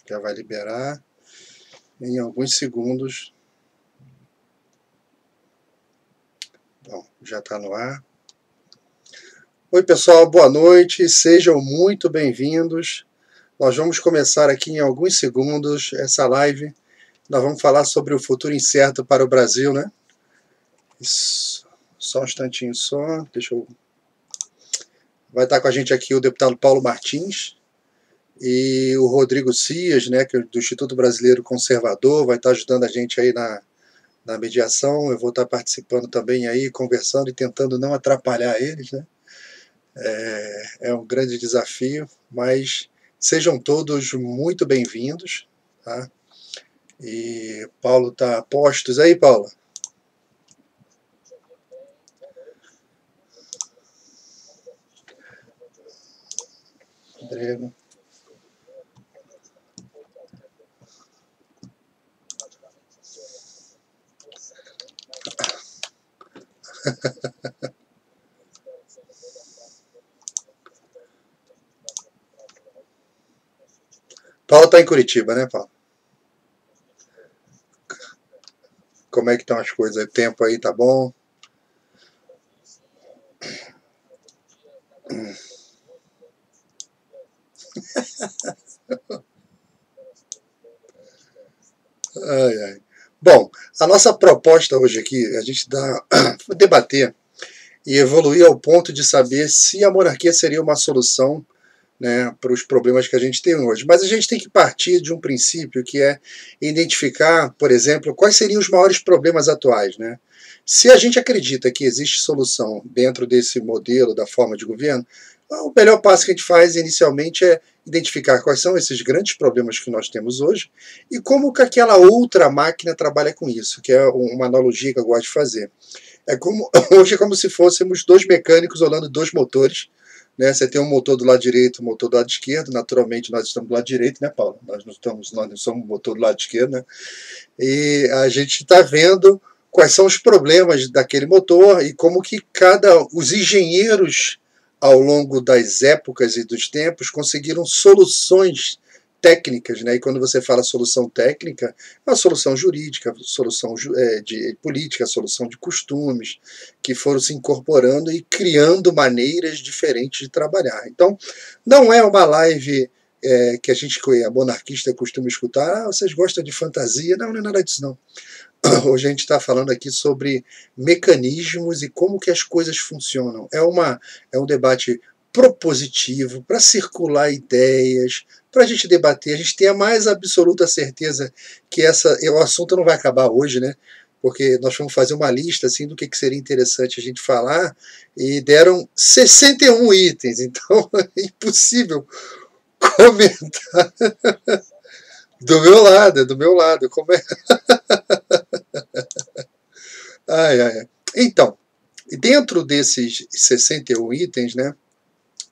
Já vai liberar em alguns segundos. Bom, já está no ar. Oi pessoal, boa noite, sejam muito bem-vindos. Nós vamos começar aqui em alguns segundos essa live. Nós vamos falar sobre o futuro incerto para o Brasil, né? Isso. Só um instantinho só, deixa eu... Vai estar com a gente aqui o deputado Paulo Martins e o Rodrigo Cias, né, que é do Instituto Brasileiro Conservador, vai estar ajudando a gente aí na mediação. Eu vou estar participando também aí, conversando e tentando não atrapalhar eles, né? É um grande desafio, mas sejam todos muito bem-vindos, tá? E Paulo está a postos aí, Paulo? Rodrigo. Paulo está em Curitiba, né, Paulo? Como é que estão as coisas? O tempo aí tá bom? Ai, ai. Bom, a nossa proposta hoje aqui, a gente debater e evoluir ao ponto de saber se a monarquia seria uma solução, né, para os problemas que a gente tem hoje. Mas a gente tem que partir de um princípio que é identificar, por exemplo, quais seriam os maiores problemas atuais, né? Se a gente acredita que existe solução dentro desse modelo, da forma de governo, o melhor passo que a gente faz inicialmente é identificar quais são esses grandes problemas que nós temos hoje e como que aquela outra máquina trabalha com isso, que é uma analogia que eu gosto de fazer. Hoje é como se fôssemos dois mecânicos olhando dois motores, né? Você tem um motor do lado direito, um motor do lado esquerdo. Naturalmente nós estamos do lado direito, né, Paulo? Nós não somos motor do lado esquerdo, né? E a gente está vendo quais são os problemas daquele motor e como que os engenheiros ao longo das épocas e dos tempos conseguiram soluções técnicas, né? E quando você fala solução técnica, é uma solução jurídica, solução de política, solução de costumes, que foram se incorporando e criando maneiras diferentes de trabalhar. Então, não é uma live que a monarquista costuma escutar, vocês gostam de fantasia? Não, não é nada disso não. Hoje a gente está falando aqui sobre mecanismos e como que as coisas funcionam. É um debate propositivo, para circular ideias, para a gente debater. A gente tem a mais absoluta certeza que o assunto não vai acabar hoje, né? Porque nós vamos fazer uma lista assim, do que seria interessante a gente falar, e deram 61 itens, então é impossível comentar. Do meu lado, do meu lado. Como é? Ai, ai, ai. Então, dentro desses 61 itens, né?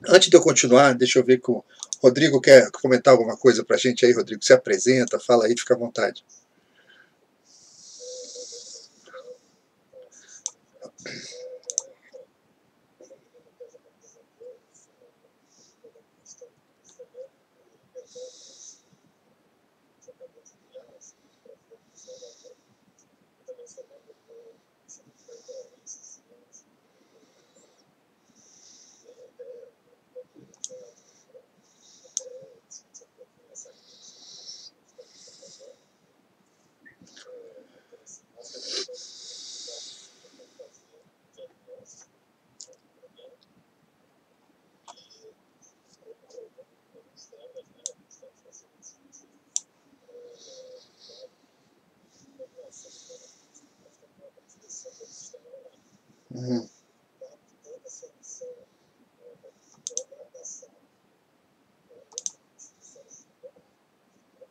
Antes de eu continuar, deixa eu ver que o Rodrigo quer comentar alguma coisa para a gente aí, Rodrigo. Se apresenta, fala aí, fica à vontade. Uhum.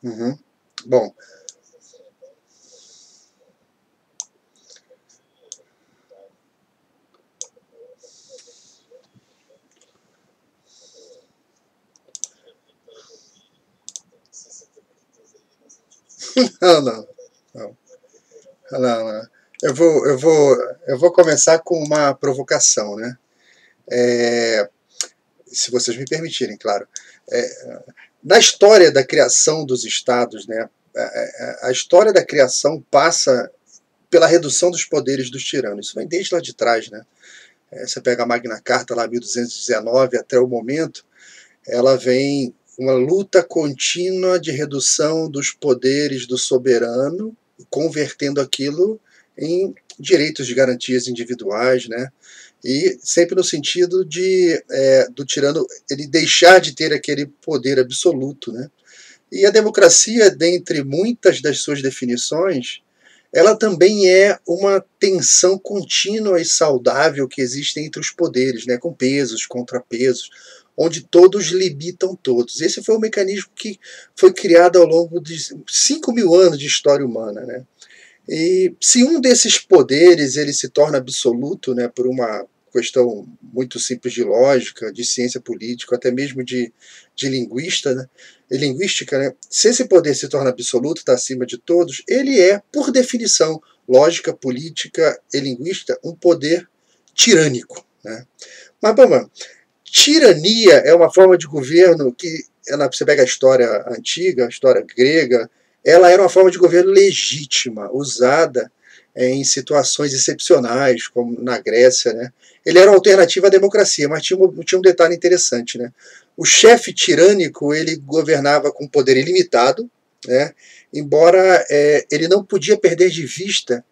Uhum. Bom, não, não, não, não, não. Eu vou começar com uma provocação, né? se vocês me permitirem, claro. Na história da criação dos estados, né, a história da criação passa pela redução dos poderes dos tiranos. Isso vem desde lá de trás, né? Você pega a Magna Carta, lá 1219, até o momento, ela vem uma luta contínua de redução dos poderes do soberano, convertendo aquilo em direitos de garantias individuais, né? E sempre no sentido do tirano ele deixar de ter aquele poder absoluto, né? E a democracia, dentre muitas das suas definições, ela também é uma tensão contínua e saudável que existe entre os poderes, né, com pesos, contrapesos, onde todos limitam todos. Esse foi um mecanismo que foi criado ao longo de 5.000 anos de história humana, né? E se um desses poderes ele se torna absoluto, né, por uma questão muito simples de lógica, de ciência política, até mesmo de linguista, né, e linguística, né, se esse poder se torna absoluto, está acima de todos, ele é, por definição, lógica, política e linguística, um poder tirânico, né? Mas, Bambam, tirania é uma forma de governo que, você pega a história antiga, a história grega, ela era uma forma de governo legítima, usada em situações excepcionais, como na Grécia, né? Ele era uma alternativa à democracia, mas tinha um detalhe interessante, né? O chefe tirânico, ele governava com poder ilimitado, né? Embora ele não podia perder de vista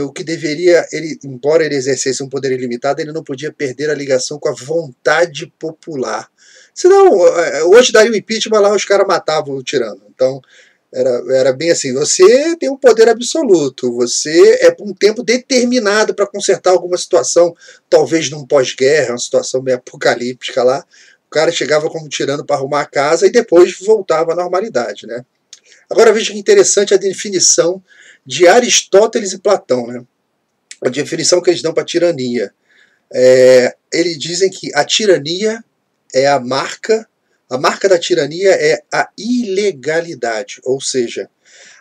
o que deveria, embora ele exercesse um poder ilimitado, ele não podia perder a ligação com a vontade popular. Senão, hoje daria o impeachment lá, os caras matavam o tirano. Então, era bem assim, você tem um poder absoluto, você é por um tempo determinado para consertar alguma situação, talvez num pós-guerra, uma situação meio apocalíptica lá, o cara chegava como tirano para arrumar a casa e depois voltava à normalidade, né? Agora veja que interessante a definição de Aristóteles e Platão, né? A definição que eles dão para a tirania. Eles dizem que a tirania é a marca da tirania é a ilegalidade, ou seja,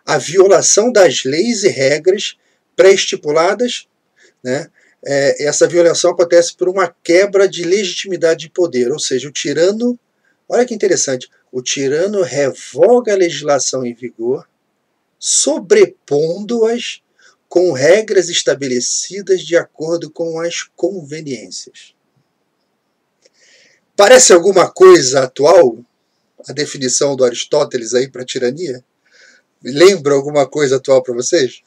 a violação das leis e regras pré-estipuladas, né? Essa violação acontece por uma quebra de legitimidade de poder, ou seja, o tirano, olha que interessante, o tirano revoga a legislação em vigor, sobrepondo-as com regras estabelecidas de acordo com as conveniências. Parece alguma coisa atual a definição do Aristóteles aí para tirania? Lembra alguma coisa atual para vocês?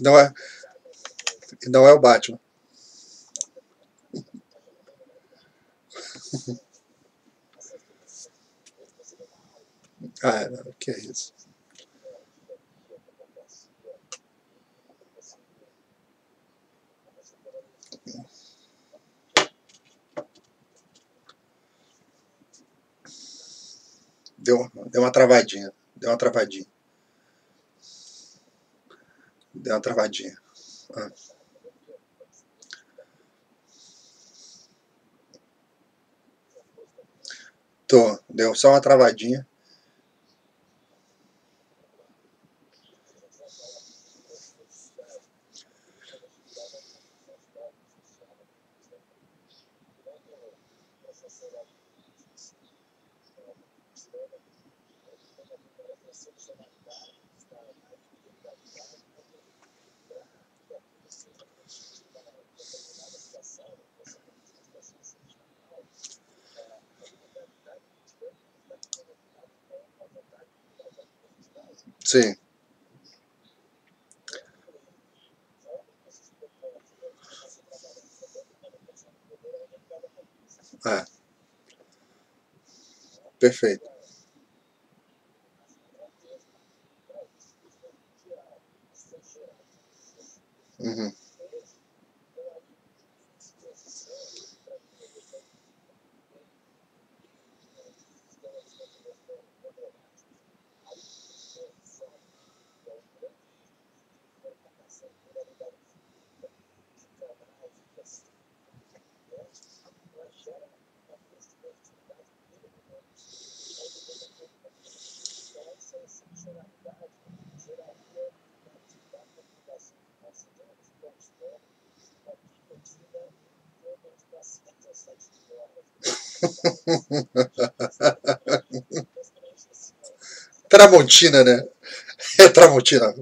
Não é, não é o Batman. Ah, não, que é isso. Deu uma travadinha. Deu uma travadinha. Deu uma travadinha. Ah. Deu só uma travadinha. Sim. Ah, perfeito. Uhum. Tramontina, né? É Tramontina.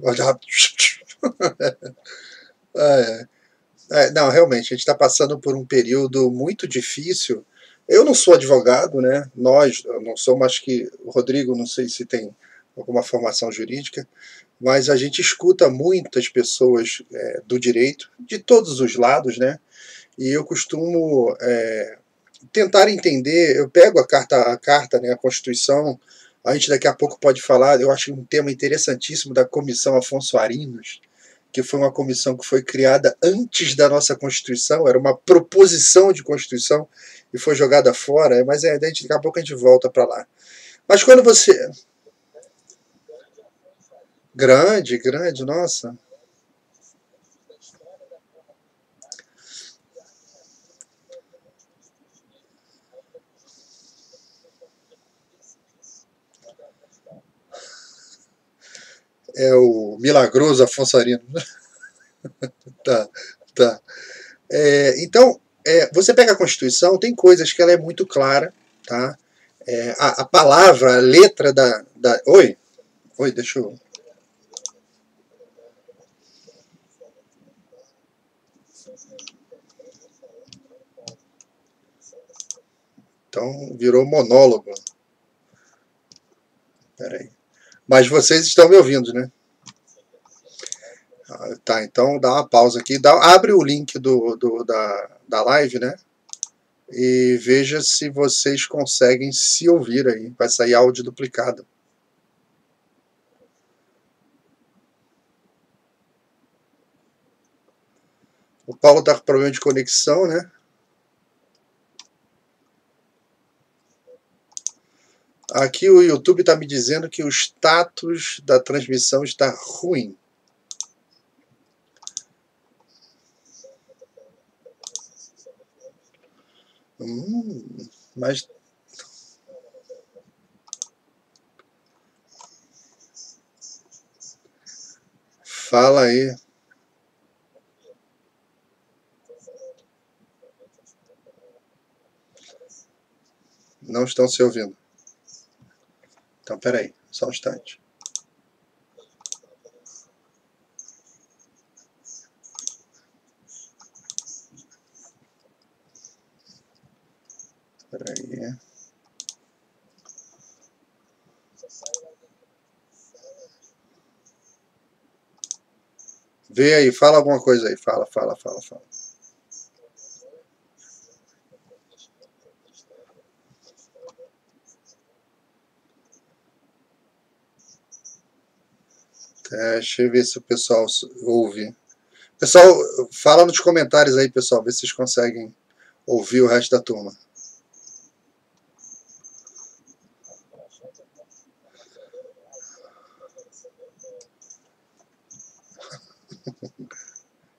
É, não, realmente, a gente está passando por um período muito difícil. Eu não sou advogado, né? Nós, eu não sou, mais que o Rodrigo, não sei se tem alguma formação jurídica, mas a gente escuta muitas pessoas do direito, de todos os lados, né? E eu costumo tentar entender, eu pego a carta, né, a Constituição, a gente daqui a pouco pode falar, eu acho um tema interessantíssimo da Comissão Afonso Arinos, que foi uma comissão que foi criada antes da nossa Constituição, era uma proposição de Constituição e foi jogada fora, mas daqui a pouco a gente volta para lá. Mas quando você... Grande, grande, nossa. É o milagroso Afonso Arinos. Tá, tá. Então, você pega a Constituição, tem coisas que ela é muito clara, tá? A palavra, a letra da... Oi? Oi, deixa eu... Então, virou monólogo. Peraí. Mas vocês estão me ouvindo, né? Tá, então dá uma pausa aqui. Abre o link da live, né? E veja se vocês conseguem se ouvir aí. Vai sair áudio duplicado. O Paulo está com problema de conexão, né? Aqui o YouTube está me dizendo que o status da transmissão está ruim. Mas fala aí. Não estão se ouvindo. Então, peraí, só um instante. Peraí. Vê aí, fala alguma coisa aí. Fala. Deixa eu ver se o pessoal ouve. Pessoal, fala nos comentários aí, pessoal, ver se vocês conseguem ouvir o resto da turma.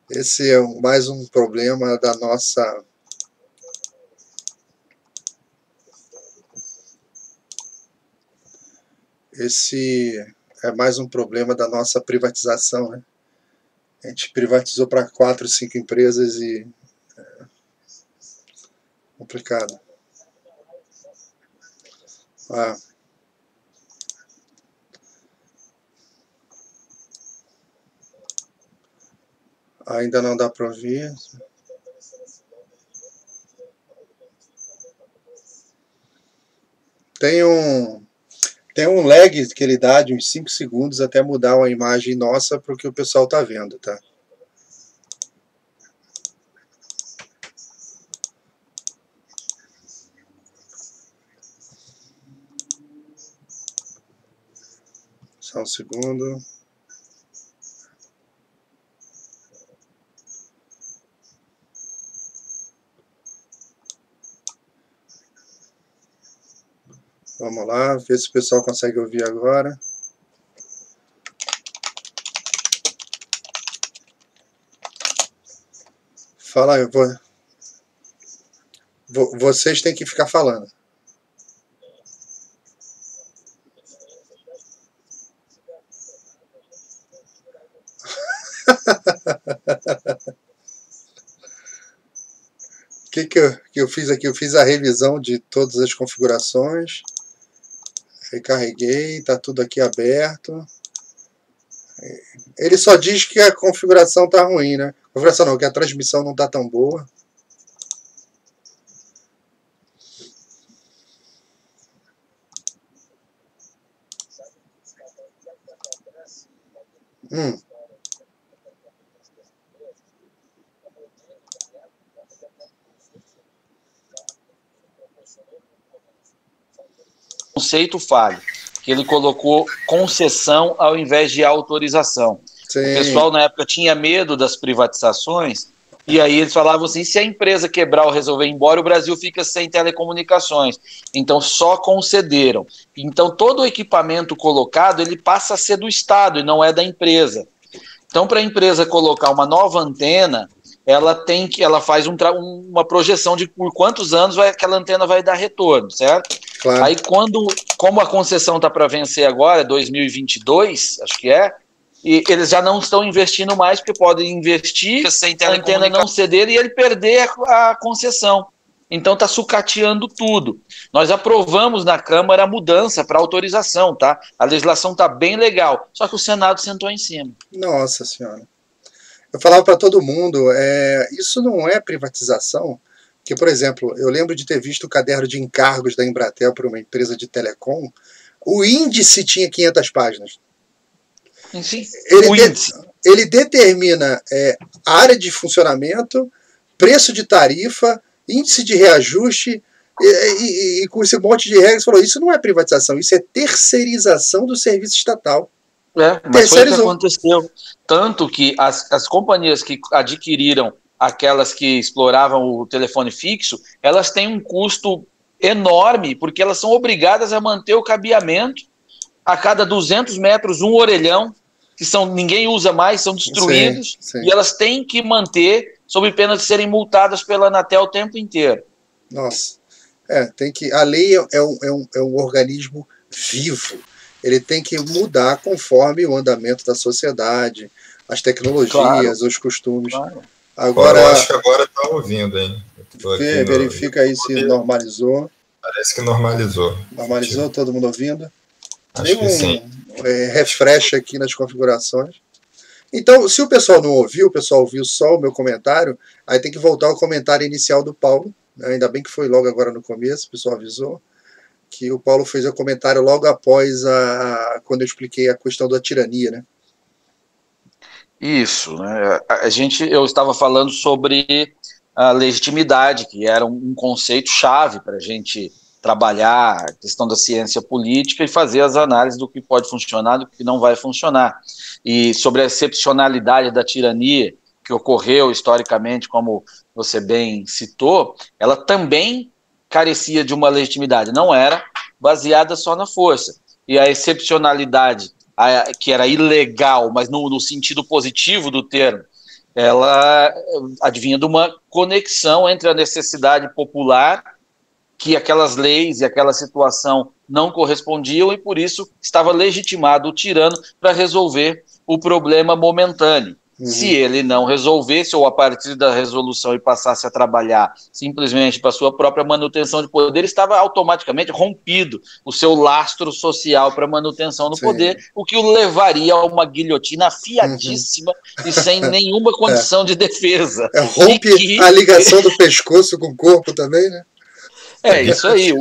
Esse é mais um problema da nossa... Esse é mais um problema da nossa privatização, né? A gente privatizou para 4, 5 empresas e... complicado. Ah, ainda não dá para ouvir. Tem um lag que ele dá de uns 5 segundos até mudar uma imagem nossa para o que o pessoal está vendo, tá? Só um segundo. Vamos lá, ver se o pessoal consegue ouvir agora. Fala, vocês têm que ficar falando. que eu fiz aqui? Eu fiz a revisão de todas as configurações. Recarreguei, está tudo aqui aberto. Ele só diz que a configuração está ruim, né? Configuração não, que a transmissão não está tão boa. Conceito falho, que ele colocou concessão ao invés de autorização. Sim. O pessoal na época tinha medo das privatizações, e aí eles falavam assim, se a empresa quebrar ou resolver ir embora, o Brasil fica sem telecomunicações. Então só concederam. Então todo o equipamento colocado, ele passa a ser do Estado e não é da empresa. Então para a empresa colocar uma nova antena, ela faz uma projeção de por quantos anos aquela antena vai dar retorno, certo? Claro. Aí como a concessão está para vencer agora, 2022, acho que é, e eles já não estão investindo mais, porque podem investir, a antena não ceder e ele perder a concessão. Então está sucateando tudo. Nós aprovamos na Câmara a mudança para autorização, tá? A legislação está bem legal, só que o Senado sentou em cima. Nossa Senhora. Eu falava para todo mundo, isso não é privatização, que, por exemplo, eu lembro de ter visto o caderno de encargos da Embratel para uma empresa de telecom, o índice tinha 500 páginas. Sim, ele determina área de funcionamento, preço de tarifa, índice de reajuste, e com esse monte de regras, falou, isso não é privatização, isso é terceirização do serviço estatal. Mas foi o que aconteceu. Tanto que as companhias que adquiriram aquelas que exploravam o telefone fixo, elas têm um custo enorme, porque elas são obrigadas a manter o cabeamento a cada 200 metros, um orelhão, que ninguém usa mais, são destruídos, sim. E elas têm que manter, sob pena de serem multadas pela Anatel o tempo inteiro. Nossa. A lei é um organismo vivo. Ele tem que mudar conforme o andamento da sociedade, as tecnologias, claro. Os costumes. Claro. Agora, eu acho que agora está ouvindo, hein? Verifica aí se normalizou. Parece que normalizou. Normalizou, todo mundo ouvindo? Acho que sim. Refresh aqui nas configurações. Então, se o pessoal não ouviu, o pessoal ouviu só o meu comentário, aí tem que voltar ao comentário inicial do Paulo. Ainda bem que foi logo agora no começo, o pessoal avisou. Que o Paulo fez o comentário logo após quando eu expliquei a questão da tirania, né? Isso, né? Eu estava falando sobre a legitimidade, que era um conceito chave para a gente trabalhar a questão da ciência política e fazer as análises do que pode funcionar, do que não vai funcionar. E sobre a excepcionalidade da tirania que ocorreu historicamente, como você bem citou, ela também carecia de uma legitimidade, não era baseada só na força. E a excepcionalidade, que era ilegal, mas no sentido positivo do termo, ela advinha de uma conexão entre a necessidade popular, que aquelas leis e aquela situação não correspondiam, e por isso estava legitimado o tirano para resolver o problema momentâneo. Se ele não resolvesse, ou a partir da resolução e passasse a trabalhar simplesmente para sua própria manutenção de poder, estava automaticamente rompido o seu lastro social para manutenção do poder, o que o levaria a uma guilhotina afiadíssima e sem nenhuma condição de defesa. Rompe a ligação do pescoço com o corpo também, né? Isso aí.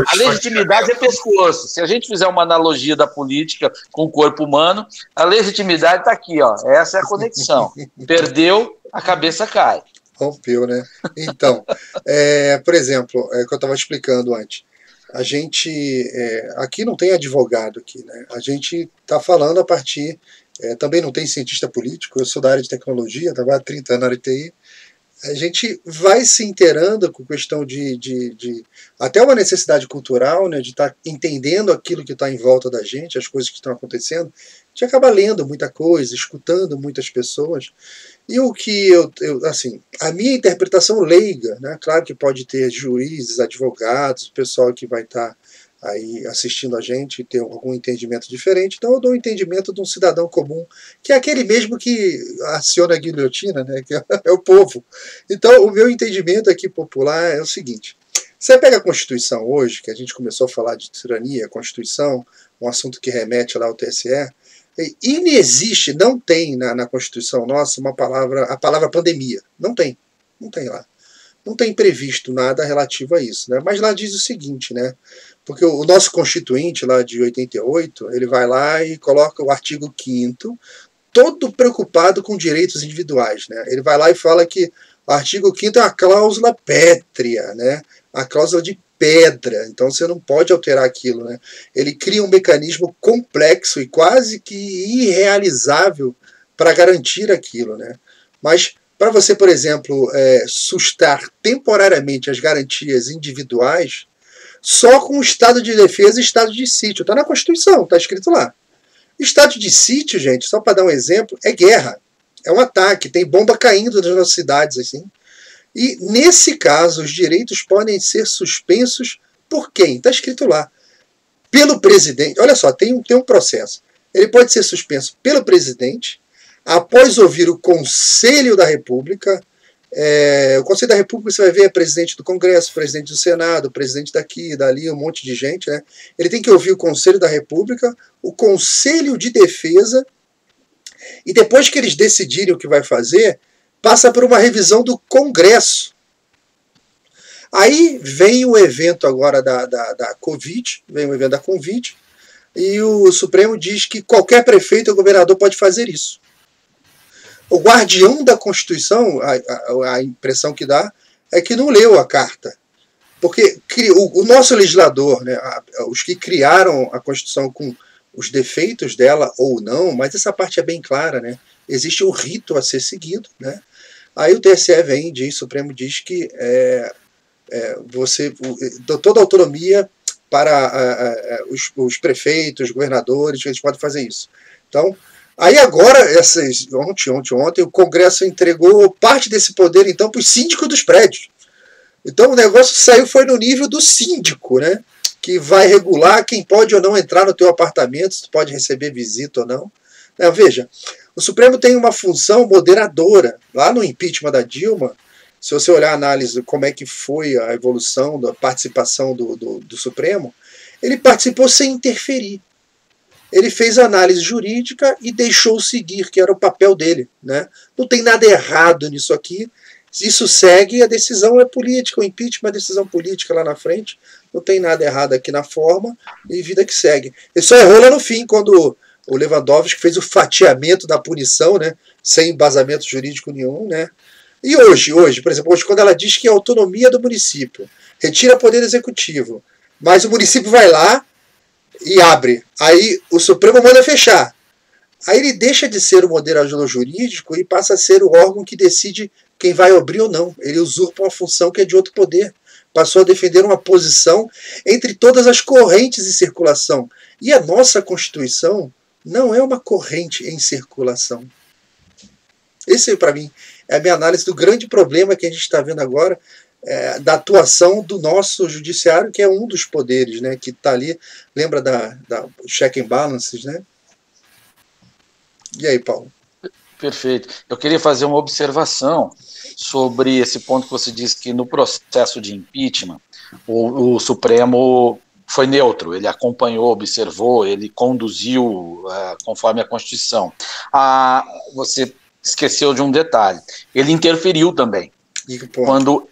A legitimidade é pescoço. Se a gente fizer uma analogia da política com o corpo humano, a legitimidade está aqui, ó. Essa é a conexão. Perdeu, a cabeça cai. Rompeu, né? Então, por exemplo, que eu estava explicando antes, a gente aqui não tem advogado aqui, né? A gente está falando a partir, também não tem cientista político, eu sou da área de tecnologia, trabalho há 30 anos na área de TI. A gente vai se inteirando com questão de até uma necessidade cultural, né, de estar entendendo aquilo que está em volta da gente, as coisas que estão acontecendo. A gente acaba lendo muita coisa, escutando muitas pessoas. E o que assim, a minha interpretação leiga, né, claro que pode ter juízes, advogados, o pessoal que vai estar aí assistindo a gente ter algum entendimento diferente, então eu dou o entendimento de um cidadão comum, que é aquele mesmo que aciona a guilhotina, né, que é o povo. Então o meu entendimento aqui popular é o seguinte: você pega a Constituição hoje, que a gente começou a falar de tirania, Constituição, um assunto que remete lá ao TSE, e não existe, não tem na Constituição nossa a palavra pandemia. Não tem lá. Não tem previsto nada relativo a isso, né? Mas lá diz o seguinte, né? Porque o nosso Constituinte lá de 88, ele vai lá e coloca o artigo 5º, todo preocupado com direitos individuais, né? Ele vai lá e fala que o artigo 5º é uma cláusula pétrea, né? A cláusula de pedra, então você não pode alterar aquilo, né? Ele cria um mecanismo complexo e quase que irrealizável para garantir aquilo, né? Mas para você, por exemplo, sustar temporariamente as garantias individuais, só com o estado de defesa e estado de sítio. Está na Constituição, está escrito lá. Estado de sítio, gente, só para dar um exemplo, é guerra. É um ataque, tem bomba caindo nas nossas cidades, assim. E, nesse caso, os direitos podem ser suspensos por quem? Está escrito lá. Pelo presidente. Olha só, tem um processo. Ele pode ser suspenso pelo presidente, após ouvir o Conselho da República. O Conselho da República, você vai ver, é presidente do Congresso, presidente do Senado, presidente daqui, dali, um monte de gente, né? Ele tem que ouvir o Conselho da República, o Conselho de Defesa, e depois que eles decidirem o que vai fazer, passa por uma revisão do Congresso. Aí vem o evento agora da Covid, vem o evento da Covid, e o Supremo diz que qualquer prefeito ou governador pode fazer isso. O guardião da Constituição, a impressão que dá, é que não leu a carta. Porque o nosso legislador, né, os que criaram a Constituição com os defeitos dela ou não, mas essa parte é bem clara, né? Existe um rito a ser seguido, né? Aí o TSE vem e o Supremo diz que você dá toda a autonomia para os prefeitos, os governadores, eles podem fazer isso. Então, aí agora, ontem, o Congresso entregou parte desse poder, então, para os síndicos dos prédios. Então o negócio foi no nível do síndico, né? Que vai regular quem pode ou não entrar no teu apartamento, se tu pode receber visita ou não. Veja, o Supremo tem uma função moderadora. Lá no impeachment da Dilma, se você olhar a análise de como é que foi a evolução da participação do Supremo, ele participou sem interferir. Ele fez a análise jurídica e deixou seguir, que era o papel dele, né? Não tem nada errado nisso aqui. Isso segue, a decisão é política, o impeachment é decisão política lá na frente. Não tem nada errado aqui na forma e vida que segue. Ele só errou lá no fim, quando o Lewandowski fez o fatiamento da punição, né? Sem embasamento jurídico nenhum, né? E hoje, por exemplo, quando ela diz que a autonomia do município retira poder executivo, mas o município vai lá e abre. Aí o Supremo manda fechar. Aí ele deixa de ser o moderador jurídico e passa a ser o órgão que decide quem vai abrir ou não. Ele usurpa uma função que é de outro poder. Passou a defender uma posição entre todas as correntes em circulação. E a nossa Constituição não é uma corrente em circulação. Esse, para mim, é a minha análise do grande problema que a gente está vendo agora, da atuação do nosso judiciário, que é um dos poderes, né, que está ali. Lembra da check and balances, né? E aí, Paulo? Perfeito. Eu queria fazer uma observação sobre esse ponto que você disse, que no processo de impeachment o Supremo foi neutro, ele acompanhou, observou, ele conduziu conforme a Constituição. Você esqueceu de um detalhe, ele interferiu também, quando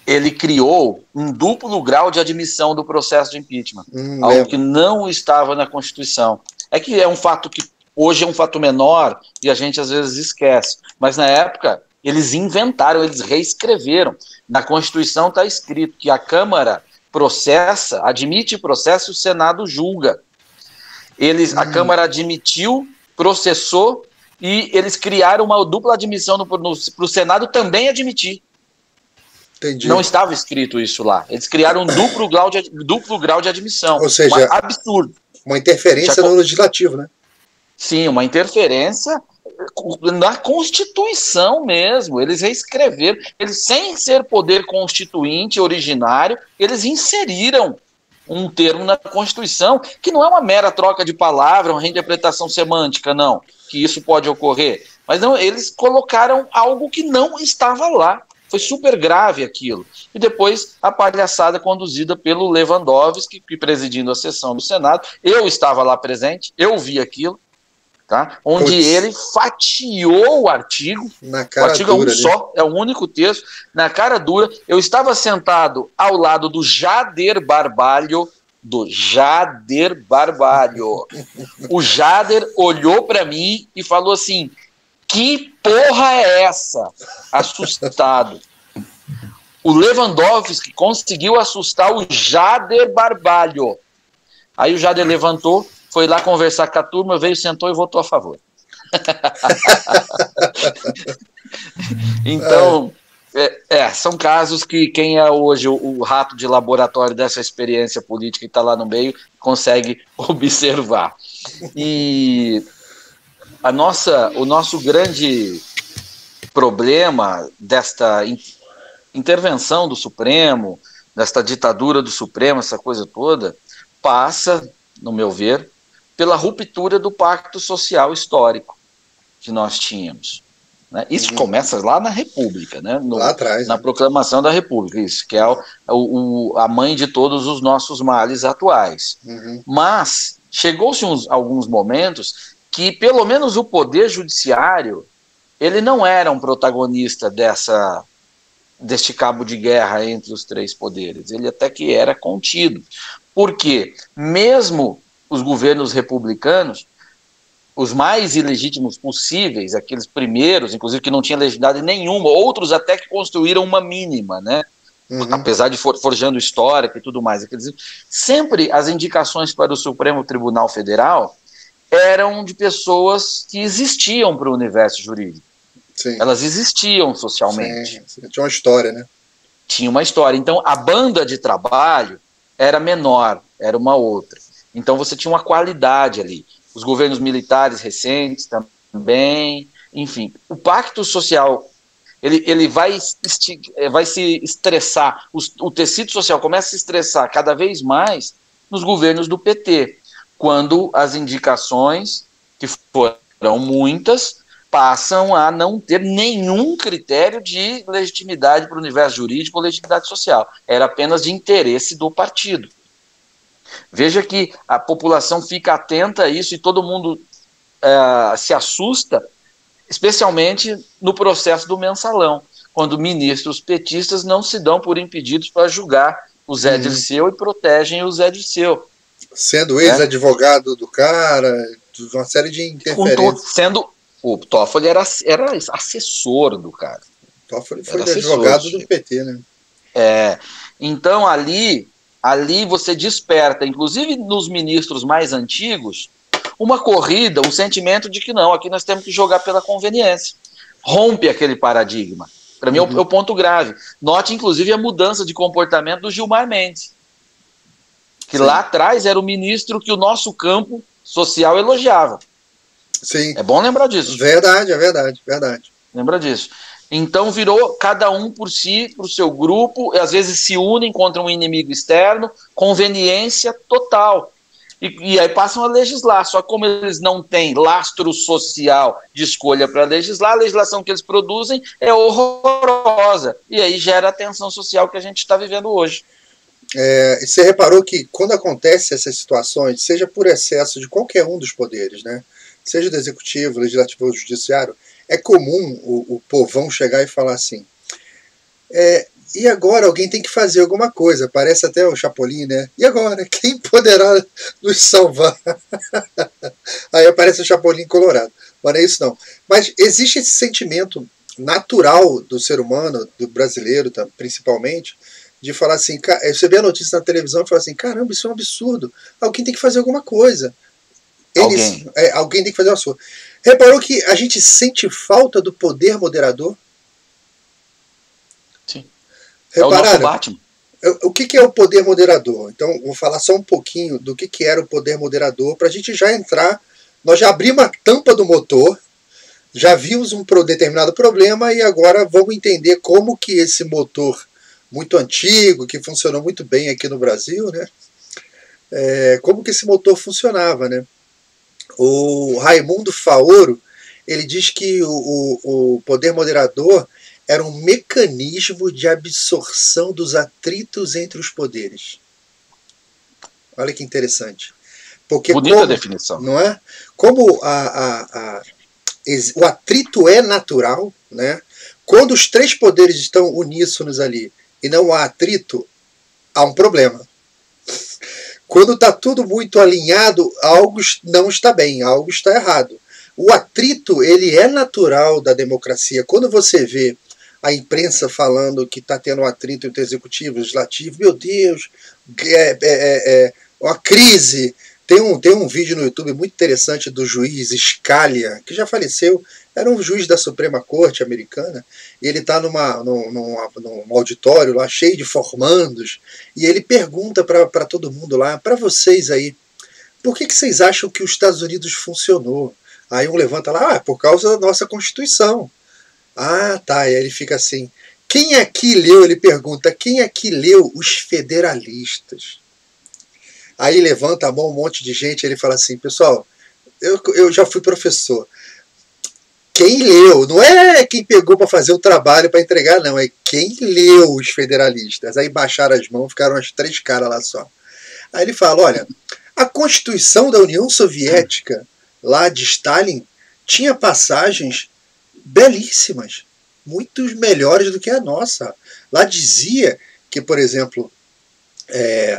ele criou um duplo grau de admissão do processo de impeachment, algo que não estava na Constituição. É que é um fato que hoje é um fato menor e a gente às vezes esquece, mas na época eles inventaram, eles reescreveram. Na Constituição está escrito que a Câmara processa, admite processo e o Senado julga. A Câmara admitiu, processou e eles criaram uma dupla admissão para o Senado também admitir. Entendi. Não estava escrito isso lá. Eles criaram um duplo grau de admissão. Ou seja, absurdo. Uma interferência no legislativo, né? Sim, uma interferência na Constituição mesmo. Eles reescreveram, eles, sem ser poder constituinte originário, eles inseriram um termo na Constituição, que não é uma mera troca de palavra, uma reinterpretação semântica, não, que isso pode ocorrer. Mas não, eles colocaram algo que não estava lá. Foi super grave aquilo. E depois a palhaçada conduzida pelo Lewandowski, que presidindo a sessão do Senado. Eu estava lá presente, eu vi aquilo, tá? Onde ele fatiou o artigo. Na cara o artigo dura, é um só, é o único texto, na cara dura. Eu estava sentado ao lado do Jader Barbalho. O Jader olhou para mim e falou assim: que porra é essa? Assustado. O Lewandowski conseguiu assustar o Jader Barbalho. Aí o Jader levantou, foi lá conversar com a turma, veio, sentou e votou a favor. Então, são casos que quem é hoje o rato de laboratório dessa experiência política e está lá no meio, consegue observar. E o nosso grande problema desta intervenção do Supremo, desta ditadura do Supremo, essa coisa toda, passa, no meu ver, pela ruptura do pacto social histórico que nós tínhamos. Né? Isso começa lá na República, né? Lá atrás, na proclamação da República, isso, que é a mãe de todos os nossos males atuais. Mas chegou-se alguns momentos que pelo menos o Poder Judiciário, ele não era um protagonista deste cabo de guerra entre os três poderes, ele até que era contido, porque mesmo os governos republicanos, os mais ilegítimos possíveis, aqueles primeiros, inclusive que não tinham legitimidade nenhuma, outros até que construíram uma mínima, né? Apesar de forjando histórica e tudo mais, sempre as indicações para o Supremo Tribunal Federal eram de pessoas que existiam para o universo jurídico. Sim. Elas existiam socialmente. Sim. Tinha uma história, né? Tinha uma história. Então, a banda de trabalho era menor, era uma outra. Então, você tinha uma qualidade ali. Os governos militares recentes também, enfim. O pacto social, ele vai se estressar, o tecido social começa a se estressar cada vez mais nos governos do PT, quando as indicações, que foram muitas, passam a não ter nenhum critério de legitimidade para o universo jurídico ou legitimidade social. Era apenas de interesse do partido. Veja que a população fica atenta a isso e todo mundo se assusta, especialmente no processo do mensalão, quando ministros petistas não se dão por impedidos para julgar o Zé Dirceu e protegem o Zé Dirceu. Sendo ex-advogado do cara, uma série de interferências. O Toffoli era assessor do cara. O Toffoli foi advogado do PT, né? Então ali você desperta, inclusive nos ministros mais antigos, uma corrida, um sentimento de que não, aqui nós temos que jogar pela conveniência. Rompe aquele paradigma. Para mim é o ponto grave. Note, inclusive, a mudança de comportamento do Gilmar Mendes, que lá atrás era o ministro que o nosso campo social elogiava. Sim. É bom lembrar disso. Verdade. Lembra disso. Então virou cada um por si, para o seu grupo, e às vezes se unem contra um inimigo externo, conveniência total. E aí passam a legislar, só como eles não têm lastro social de escolha para legislar, a legislação que eles produzem é horrorosa, e aí gera a tensão social que a gente está vivendo hoje. Você reparou que quando acontece essas situações, seja por excesso de qualquer um dos poderes, né? Seja do executivo, legislativo ou judiciário, é comum o povão chegar e falar assim, e agora alguém tem que fazer alguma coisa, parece até o Chapolin, né? E agora, quem poderá nos salvar? Aí aparece o Chapolin colorado, mas não é isso não. Mas existe esse sentimento natural do ser humano, do brasileiro principalmente, de falar assim, você vê a notícia na televisão e fala assim, caramba, isso é um absurdo, alguém tem que fazer alguma coisa. Alguém tem que fazer uma sua. Reparou que a gente sente falta do poder moderador? Sim. Repararam? É o nosso Batman. O que é o poder moderador? Então, vou falar só um pouquinho do que era o poder moderador, para a gente já entrar. Nós já abrimos a tampa do motor, já vimos um determinado problema e agora vamos entender como que esse motor muito antigo, que funcionou muito bem aqui no Brasil, né? como que esse motor funcionava, né? O Raimundo Faoro, ele diz que o poder moderador era um mecanismo de absorção dos atritos entre os poderes. Olha que interessante. Porque bonita definição. Não é? Como o atrito é natural, né? Quando os três poderes estão uníssonos ali e não há atrito, há um problema. Quando está tudo muito alinhado, algo não está bem, algo está errado. O atrito, ele é natural da democracia. Quando você vê a imprensa falando que está tendo um atrito entre o executivo e o legislativo, meu Deus, uma crise. Tem um vídeo no YouTube muito interessante do juiz Scalia, que já faleceu, era um juiz da Suprema Corte americana, e ele está num auditório lá cheio de formandos, e ele pergunta para todo mundo lá, para vocês aí, por que vocês acham que os Estados Unidos funcionou? Aí um levanta lá, por causa da nossa Constituição. Ah, tá, e aí ele fica assim, quem aqui leu, ele pergunta, quem aqui leu Os Federalistas? Aí levanta a mão um monte de gente, ele fala assim, pessoal, eu já fui professor. Quem leu, não é quem pegou para fazer o trabalho para entregar, não, é quem leu Os Federalistas. Aí baixaram as mãos, ficaram as 3 caras lá só. Aí ele fala, olha, a Constituição da União Soviética, lá de Stalin, tinha passagens belíssimas, muito melhores do que a nossa. Lá dizia que, por exemplo,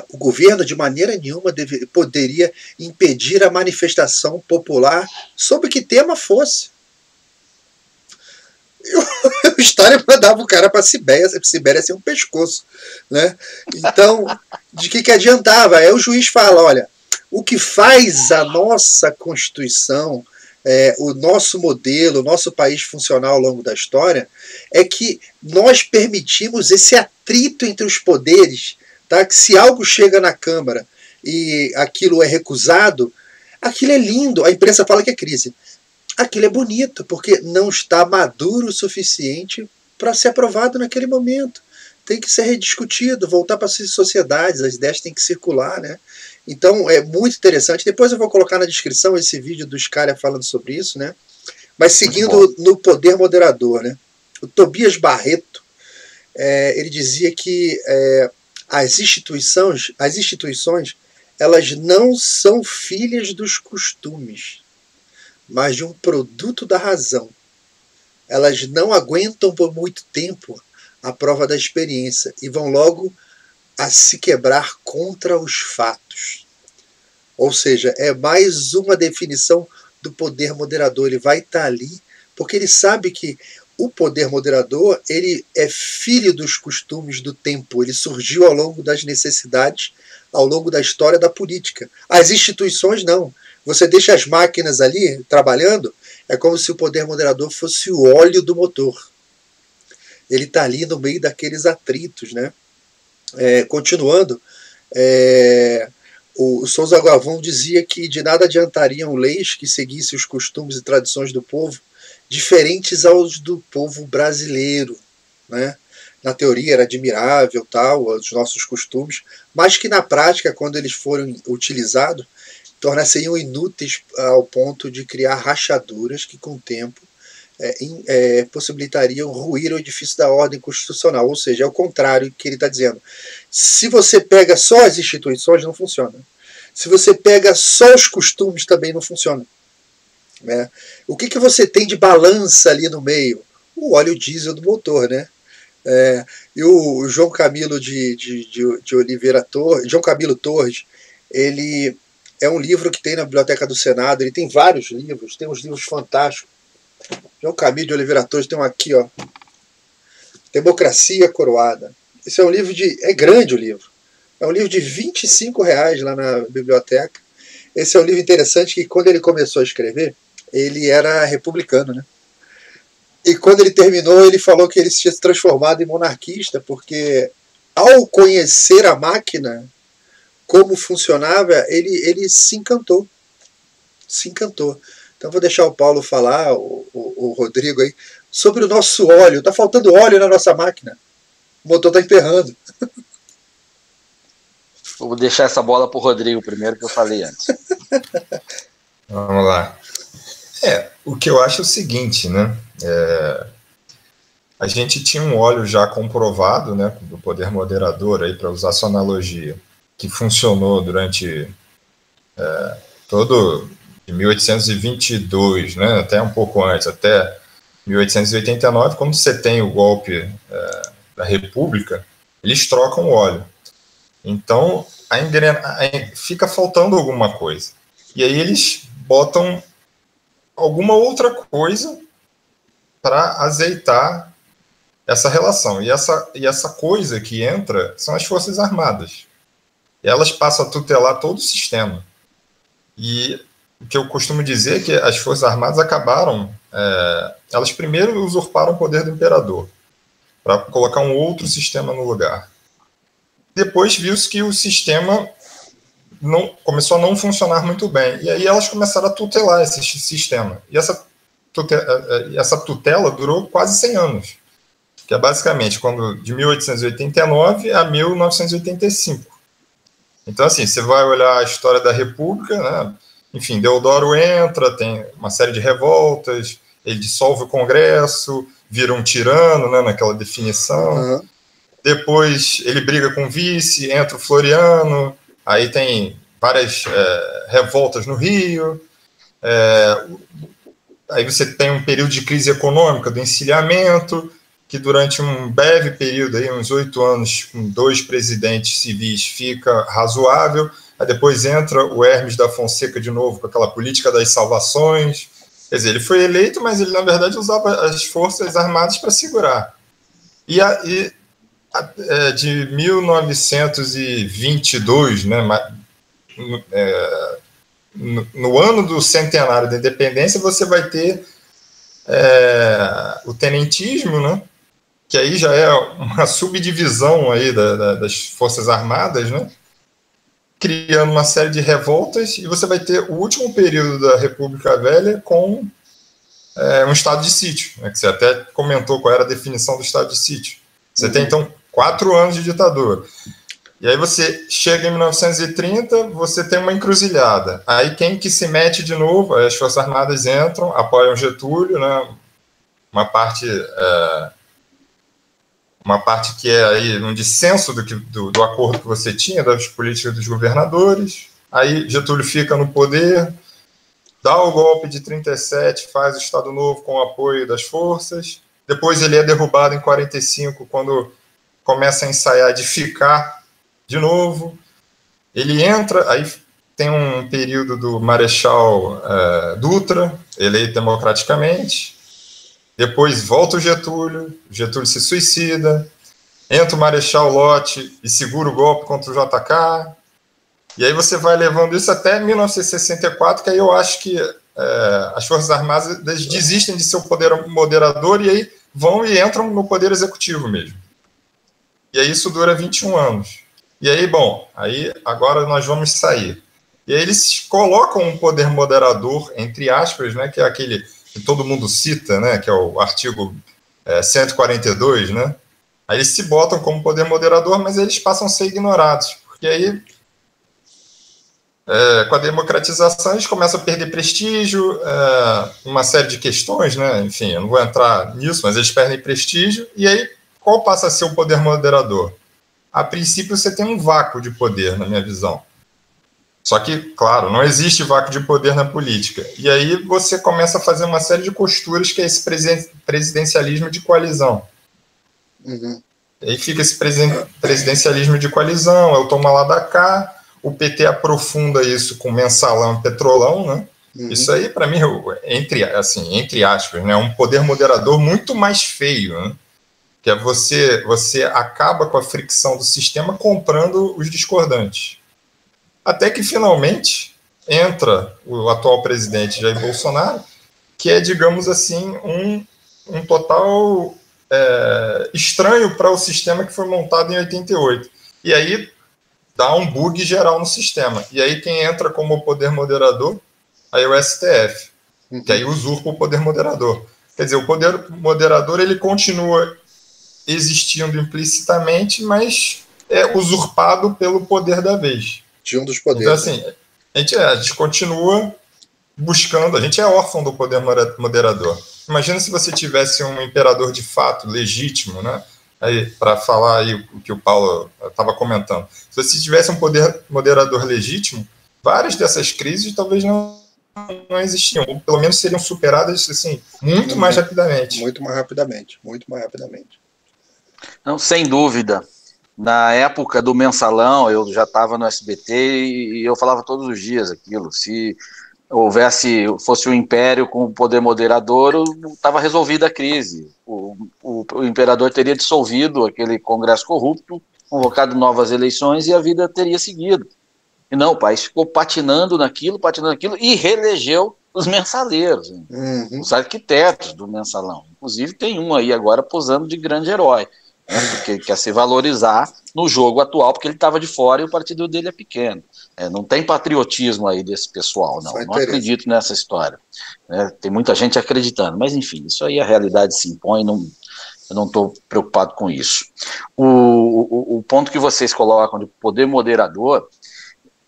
o governo de maneira nenhuma poderia impedir a manifestação popular sobre que tema fosse. O Stalin mandava o cara para a Sibéria sem um pescoço, né? Então, de que adiantava? Aí o juiz fala, olha, o que faz a nossa Constituição, o nosso modelo, o nosso país funcionar ao longo da história, é que nós permitimos esse atrito entre os poderes, tá? Que se algo chega na Câmara e aquilo é recusado, aquilo é lindo, a imprensa fala que é crise. Aquilo é bonito, porque não está maduro o suficiente para ser aprovado naquele momento. Tem que ser rediscutido, voltar para as sociedades, as ideias têm que circular, né? Então é muito interessante. Depois eu vou colocar na descrição esse vídeo dos caras falando sobre isso, né? Mas seguindo no poder moderador, né? O Tobias Barreto, ele dizia que as instituições, elas não são filhas dos costumes, mas de um produto da razão. Elas não aguentam por muito tempo a prova da experiência e vão logo a se quebrar contra os fatos. Ou seja, é mais uma definição do poder moderador. Ele vai estar ali porque ele sabe que o poder moderador, ele é filho dos costumes do tempo. Ele surgiu ao longo das necessidades, ao longo da história da política. As instituições não. Você deixa as máquinas ali trabalhando, é como se o poder moderador fosse o óleo do motor. Ele está ali no meio daqueles atritos, né? Continuando, o Souza Galvão dizia que de nada adiantariam leis que seguissem os costumes e tradições do povo, diferentes aos do povo brasileiro, né? Na teoria era admirável, tal, os nossos costumes, mas que na prática, quando eles forem utilizados, tornar-se-iam inúteis ao ponto de criar rachaduras que, com o tempo, possibilitariam ruir o edifício da ordem constitucional. Ou seja, é o contrário que ele está dizendo. Se você pega só as instituições, não funciona. Se você pega só os costumes, também não funciona. Né? O que você tem de balança ali no meio? O óleo diesel do motor, né? E o João Camilo de Oliveira Torres, João Camilo Torres, ele é um livro que tem na Biblioteca do Senado, ele tem vários livros, tem uns livros fantásticos. João Camilo de Oliveira Torres tem um aqui, ó, Democracia Coroada. Esse é um livro é grande o livro. É um livro de R$25 lá na biblioteca. Esse é um livro interessante que quando ele começou a escrever, ele era republicano, né? E quando ele terminou, ele falou que ele se tinha se transformado em monarquista, porque ao conhecer a máquina, como funcionava, ele se encantou. Se encantou. Então vou deixar o Paulo falar, o Rodrigo aí, sobre o nosso óleo. Está faltando óleo na nossa máquina. O motor está emperrando. Vou deixar essa bola para o Rodrigo primeiro, que eu falei antes. Vamos lá. O que eu acho é o seguinte, né? A gente tinha um óleo já comprovado, né, do poder moderador, aí, para usar sua analogia, que funcionou durante todo de 1822, né, até um pouco antes, até 1889, quando você tem o golpe da República, eles trocam o óleo. Então, fica faltando alguma coisa. E aí eles botam alguma outra coisa para azeitar essa relação. E essa coisa que entra são as Forças Armadas. E elas passam a tutelar todo o sistema. E o que eu costumo dizer é que as Forças Armadas acabaram... elas primeiro usurparam o poder do imperador para colocar um outro sistema no lugar. Depois viu-se que o sistema começou a não funcionar muito bem. E aí elas começaram a tutelar esse sistema. E essa tutela durou quase 100 anos. Que é basicamente de 1889 a 1985. Então, assim, você vai olhar a história da República, né? Enfim, Deodoro entra, tem uma série de revoltas, ele dissolve o Congresso, vira um tirano, né, naquela definição. Uhum. Depois ele briga com o vice, entra o Floriano, aí tem várias revoltas no Rio, aí você tem um período de crise econômica, do encilhamento, que durante um breve período, aí, uns 8 anos, com 2 presidentes civis, fica razoável, aí depois entra o Hermes da Fonseca de novo, com aquela política das salvações. Quer dizer, ele foi eleito, mas ele, na verdade, usava as Forças Armadas para segurar. De 1922, né, no ano do centenário da independência, você vai ter o tenentismo, né, que aí já é uma subdivisão aí das Forças Armadas, né, criando uma série de revoltas, e você vai ter o último período da República Velha com um estado de sítio, né, que você até comentou qual era a definição do estado de sítio. Você tem, então, 4 anos de ditadura. E aí você chega em 1930, você tem uma encruzilhada. Aí quem que se mete de novo? As Forças Armadas entram, apoiam Getúlio, né? Uma parte que é aí um dissenso do acordo que você tinha, das políticas dos governadores. Aí Getúlio fica no poder, dá o golpe de 37, faz o Estado Novo com o apoio das forças. Depois ele é derrubado em 45, quando começa a ensaiar de ficar de novo. Ele entra, aí tem um período do Marechal Dutra, eleito democraticamente. Depois volta o Getúlio se suicida. Entra o Marechal Lott e segura o golpe contra o JK. E aí você vai levando isso até 1964, que aí eu acho que as Forças Armadas desistem de seu poder moderador e aí vão e entram no poder executivo mesmo. E aí isso dura 21 anos. E aí, bom, aí agora nós vamos sair. E aí eles colocam um poder moderador, entre aspas, né, que é aquele que todo mundo cita, né, que é o artigo 142, né? Aí eles se botam como poder moderador, mas eles passam a ser ignorados. Porque aí, com a democratização, eles começam a perder prestígio, uma série de questões, né? Enfim, eu não vou entrar nisso, mas eles perdem prestígio. E aí, qual passa a ser o poder moderador? A princípio, você tem um vácuo de poder, na minha visão. Só que, claro, não existe vácuo de poder na política. E aí você começa a fazer uma série de costuras, que é esse presidencialismo de coalizão. Uhum. E aí fica esse presidencialismo de coalizão, é o toma lá da cá, o PT aprofunda isso com mensalão e petrolão, né? Uhum. Isso aí, para mim, entre aspas, né, é um poder moderador muito mais feio, né? Que é você acaba com a fricção do sistema comprando os discordantes. Até que, finalmente, entra o atual presidente Jair Bolsonaro, que é, digamos assim, um total estranho para o sistema que foi montado em 88. E aí dá um bug geral no sistema. E aí quem entra como poder moderador? Aí o STF, que aí usurpa o poder moderador. Quer dizer, o poder moderador ele continua existindo implicitamente, mas é usurpado pelo poder da vez. De um dos poderes. Então, assim, a gente continua buscando, a gente é órfão do poder moderador. Imagina se você tivesse um imperador de fato, legítimo, né? Para falar aí o que o Paulo estava comentando. Se você tivesse um poder moderador legítimo, várias dessas crises talvez não existiam, ou pelo menos seriam superadas assim, muito mais rapidamente. Muito mais rapidamente, muito mais rapidamente. Não, sem dúvida. Na época do Mensalão, eu já estava no SBT e eu falava todos os dias aquilo. Se fosse um império com poder moderador, estava resolvida a crise. O imperador teria dissolvido aquele congresso corrupto, convocado novas eleições e a vida teria seguido. E não, o país ficou patinando naquilo e reelegeu os mensaleiros, os arquitetos do Mensalão. Inclusive tem um aí agora posando de grande herói, né, porque quer se valorizar no jogo atual, porque ele estava de fora e o partido dele é pequeno. Não tem patriotismo aí desse pessoal, não. Não acredito nessa história. Tem muita gente acreditando, mas enfim, isso aí a realidade se impõe, eu não estou preocupado com isso. O ponto que vocês colocam de poder moderador,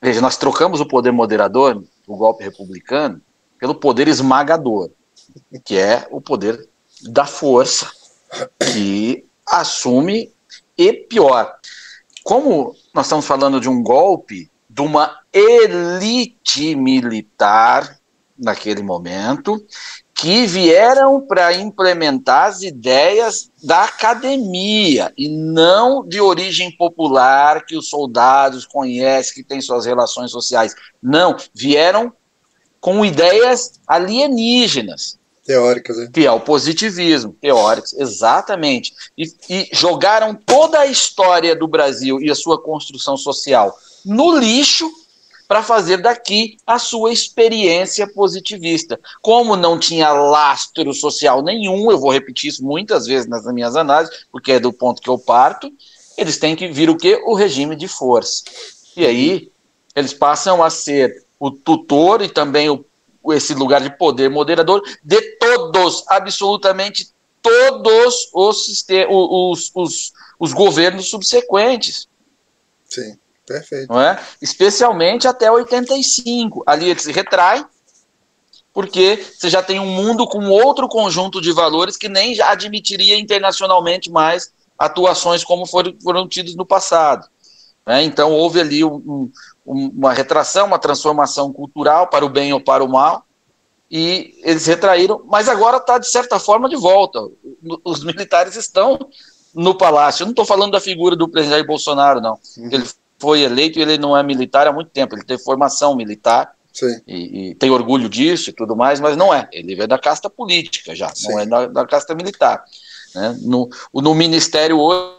veja, nós trocamos o poder moderador, o golpe republicano, pelo poder esmagador, que é o poder da força, que assume, e pior, como nós estamos falando de um golpe, de uma elite militar, naquele momento, que vieram para implementar as ideias da academia, e não de origem popular, que os soldados conhecem, que tem suas relações sociais. Não, vieram com ideias alienígenas. Teóricas, né? Que é o positivismo, teóricos, exatamente. E jogaram toda a história do Brasil e a sua construção social no lixo para fazer daqui a sua experiência positivista. Como não tinha lastro social nenhum, eu vou repetir isso muitas vezes nas minhas análises, porque é do ponto que eu parto, eles têm que vir o quê? O regime de força. E aí eles passam a ser o tutor e também esse lugar de poder moderador de todos, absolutamente todos os governos subsequentes. Sim, perfeito. Não é? Especialmente até 85. Ali ele se retrai, porque você já tem um mundo com outro conjunto de valores que nem já admitiria internacionalmente mais atuações como foram tidas no passado. Então houve ali uma retração, uma transformação cultural para o bem ou para o mal, e eles retraíram, mas agora está de certa forma de volta. Os militares estão no palácio. Eu não estou falando da figura do presidente Jair Bolsonaro, não. Ele foi eleito e ele não é militar há muito tempo, ele teve formação militar, e tem orgulho disso e tudo mais, mas não é. Ele é da casta política já, não é da casta militar. Né? No ministério hoje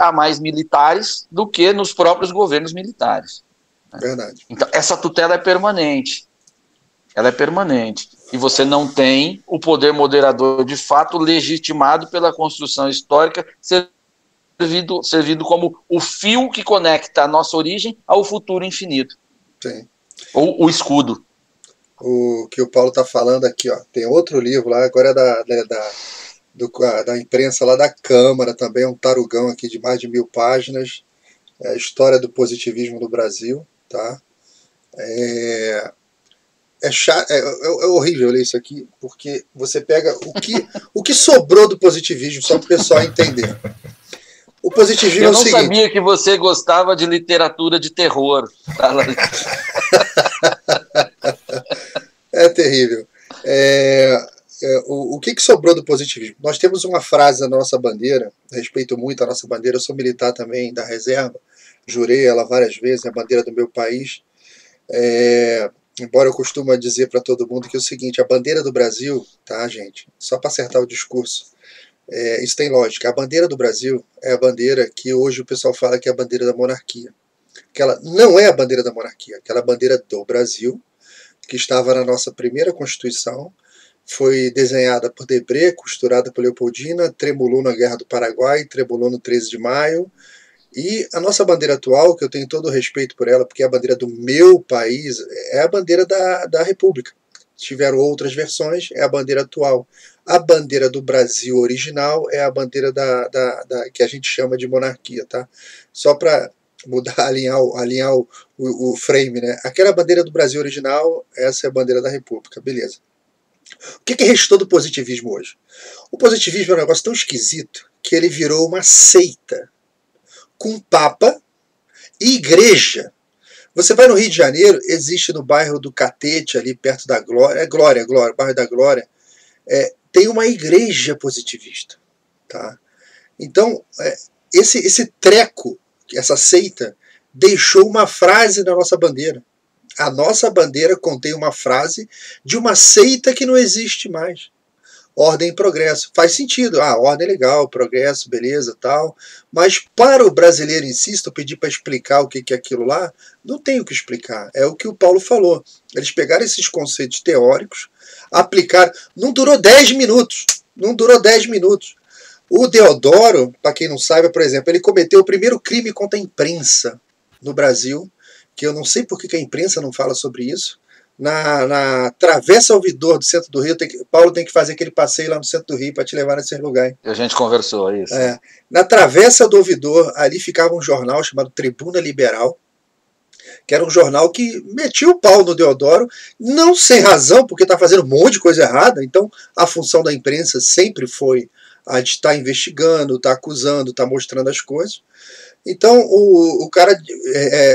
há mais militares do que nos próprios governos militares. Verdade. Então, essa tutela é permanente. Ela é permanente. E você não tem o poder moderador de fato legitimado pela construção histórica, servido como o fio que conecta a nossa origem ao futuro infinito. Sim. Ou o escudo. O que o Paulo está falando aqui, ó, tem outro livro lá, agora é da imprensa lá da Câmara, também é um tarugão aqui de mais de 1000 páginas, é a história do positivismo no Brasil, tá? É horrível ler isso aqui, porque você pega o que sobrou do positivismo, só para o pessoal entender. O positivismo é o seguinte... Eu não sabia que você gostava de literatura de terror. É terrível. O que sobrou do positivismo? Nós temos uma frase na nossa bandeira, respeito muito a nossa bandeira, eu sou militar também da reserva, jurei ela várias vezes, é a bandeira do meu país. Embora eu costume dizer para todo mundo que é o seguinte, a bandeira do Brasil, tá, gente? Só para acertar o discurso, isso tem lógica. A bandeira do Brasil é a bandeira que hoje o pessoal fala que é a bandeira da monarquia. Que ela não é a bandeira da monarquia, aquela bandeira do Brasil, que estava na nossa primeira Constituição, foi desenhada por Debré, costurada por Leopoldina, tremulou na Guerra do Paraguai, tremulou no 13 de maio, e a nossa bandeira atual, que eu tenho todo o respeito por ela, porque é a bandeira do meu país, é a bandeira da República, tiveram outras versões, é a bandeira atual. A bandeira do Brasil original é a bandeira que a gente chama de monarquia, tá? Só para mudar, alinhar o frame, né? Aquela bandeira do Brasil original, essa é a bandeira da República, beleza. O que restou do positivismo hoje? O positivismo é um negócio tão esquisito que ele virou uma seita com papa e igreja. Você vai no Rio de Janeiro, existe no bairro do Catete, ali perto da Glória, bairro da Glória, tem uma igreja positivista. Tá? Então, esse treco, essa seita, deixou uma frase na nossa bandeira. A nossa bandeira contém uma frase de uma seita que não existe mais. Ordem e progresso. Faz sentido. Ordem é legal, progresso, beleza, tal. Mas para o brasileiro em si, se eu pedir para explicar o que é aquilo lá, não tem o que explicar. É o que o Paulo falou. Eles pegaram esses conceitos teóricos, aplicaram. Não durou 10 minutos. Não durou 10 minutos. O Deodoro, para quem não sabe, por exemplo, ele cometeu o primeiro crime contra a imprensa no Brasil, que eu não sei por que a imprensa não fala sobre isso. Na Travessa Ouvidor do centro do Rio, Paulo tem que fazer aquele passeio lá no centro do Rio para te levar nesse lugar. A gente conversou isso. Na Travessa do Ouvidor, ali ficava um jornal chamado Tribuna Liberal, que era um jornal que metia o pau no Deodoro, não sem razão, porque está fazendo um monte de coisa errada. Então a função da imprensa sempre foi a de estar investigando, estar acusando, estar mostrando as coisas. Então o cara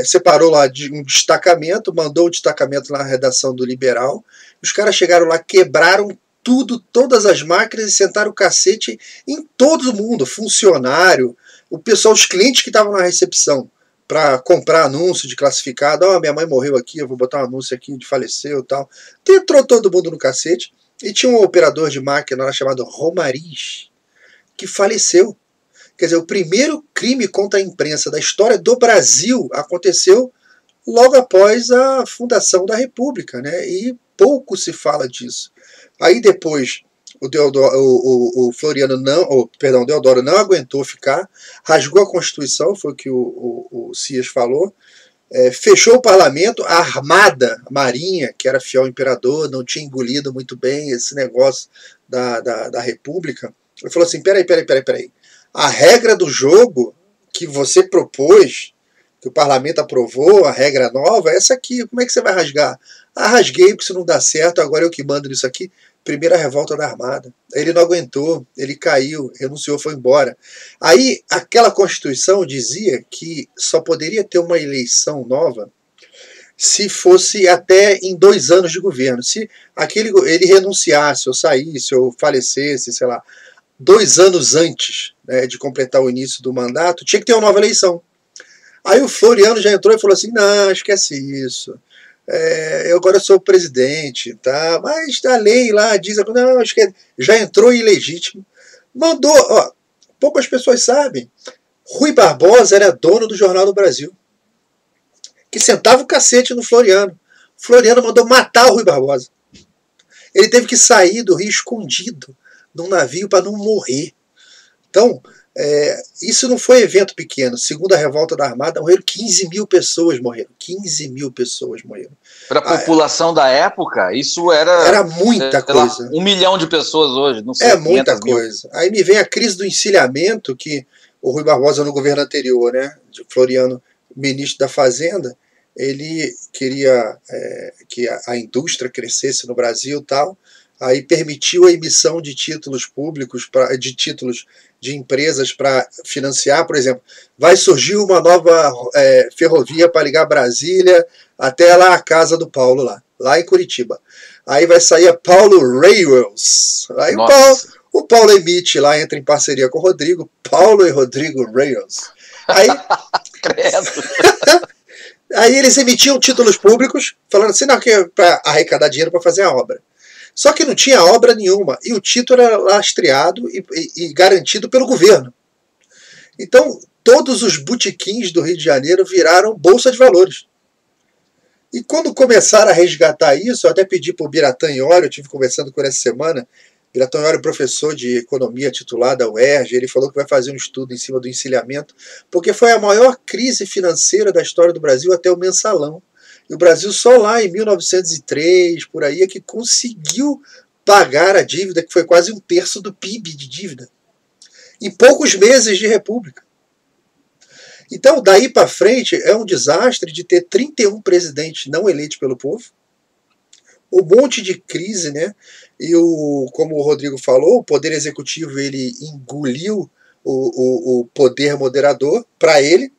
separou lá de um destacamento, mandou o destacamento na redação do Liberal. Os caras chegaram lá, quebraram tudo, todas as máquinas e sentaram o cacete em todo mundo, funcionário, o pessoal, os clientes que estavam na recepção para comprar anúncio de classificado. Minha mãe morreu aqui, eu vou botar um anúncio aqui de faleceu e tal. Entrou todo mundo no cacete. E tinha um operador de máquina lá chamado Romariz, que faleceu. Quer dizer, o primeiro crime contra a imprensa da história do Brasil aconteceu logo após a fundação da República, né? E pouco se fala disso. Aí depois o Deodoro não aguentou ficar, rasgou a Constituição, foi o que o Cias falou, fechou o parlamento, a Armada, a Marinha, que era fiel ao imperador, não tinha engolido muito bem esse negócio da República. Ele falou assim, peraí. A regra do jogo que você propôs, que o parlamento aprovou, a regra nova, é essa aqui. Como é que você vai rasgar? Rasguei, porque se não dá certo, agora eu que mando nisso aqui. Primeira revolta da Armada. Ele não aguentou, ele caiu, renunciou, foi embora. Aí, aquela Constituição dizia que só poderia ter uma eleição nova se fosse até em 2 anos de governo. Se ele renunciasse, ou saísse, ou falecesse, sei lá, 2 anos antes, né, de completar o início do mandato, tinha que ter uma nova eleição. Aí o Floriano já entrou e falou assim, não, esquece isso. Eu agora sou o presidente, tá? Mas a lei lá diz, não, esquece. Já entrou ilegítimo. Mandou, poucas pessoas sabem, Rui Barbosa era dono do Jornal do Brasil, que sentava o cacete no Floriano. Floriano mandou matar o Rui Barbosa. Ele teve que sair do Rio escondido num navio para não morrer. Então, isso não foi evento pequeno. Segundo a revolta da Armada, morreram 15 mil pessoas. 15 mil pessoas morreram. Para a população da época, isso era muita coisa. 1 milhão de pessoas hoje, não sei. Muita coisa. Aí me vem a crise do encilhamento, que o Rui Barbosa, no governo anterior, né, de Floriano, ministro da Fazenda, ele queria que a indústria crescesse no Brasil e tal. Aí permitiu a emissão de títulos públicos, de títulos de empresas para financiar, por exemplo, vai surgir uma nova ferrovia para ligar Brasília até lá a casa do Paulo, lá em Curitiba. Aí vai sair a Paulo Rails. Aí o Paulo emite lá, entra em parceria com o Rodrigo, Paulo e Rodrigo Rails. Aí, aí eles emitiam títulos públicos, falando assim, não, que é para arrecadar dinheiro para fazer a obra. Só que não tinha obra nenhuma, e o título era lastreado e garantido pelo governo. Então, todos os botequins do Rio de Janeiro viraram bolsa de valores. E quando começaram a resgatar isso, eu até pedi para o Biratã Iori, eu estive conversando com ele essa semana, Biratã Iori é professor de economia titular da UERJ, ele falou que vai fazer um estudo em cima do encilhamento, porque foi a maior crise financeira da história do Brasil até o mensalão. E o Brasil só lá em 1903, por aí, é que conseguiu pagar a dívida, que foi quase 1/3 do PIB de dívida, em poucos meses de república. Então, daí para frente, é um desastre de ter 31 presidentes não eleitos pelo povo, um monte de crise, né? E como o Rodrigo falou, o poder executivo ele engoliu o poder moderador para ele,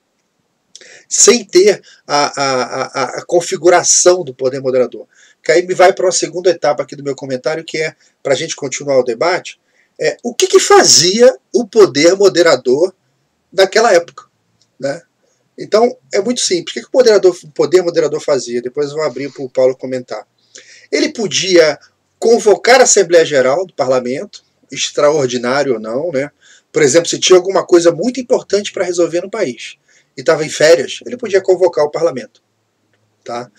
sem ter a configuração do poder moderador. Que aí me vai para uma segunda etapa aqui do meu comentário, que é, para a gente continuar o debate, o que fazia o poder moderador naquela época, né? Então, é muito simples. O que o poder moderador fazia? Depois eu vou abrir para o Paulo comentar. Ele podia convocar a Assembleia Geral do Parlamento, extraordinário ou não, né? Por exemplo, se tinha alguma coisa muito importante para resolver no país e estava em férias, ele podia convocar o Parlamento. Tá?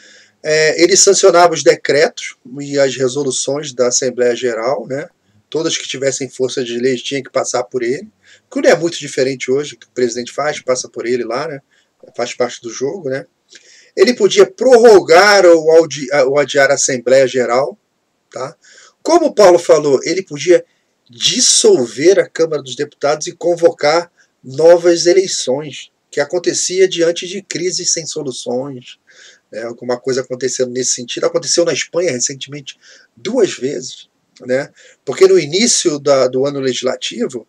Ele sancionava os decretos e as resoluções da Assembleia Geral, né? Todas que tivessem força de lei tinham que passar por ele, que não é muito diferente hoje, que o presidente faz, passa por ele lá, né? Faz parte do jogo, né? Ele podia prorrogar ou adiar a Assembleia Geral. Tá? Como o Paulo falou, ele podia dissolver a Câmara dos Deputados e convocar novas eleições, que acontecia diante de crises sem soluções. Né? Alguma coisa acontecendo nesse sentido. Aconteceu na Espanha recentemente 2 vezes. Né? Porque no início do ano legislativo,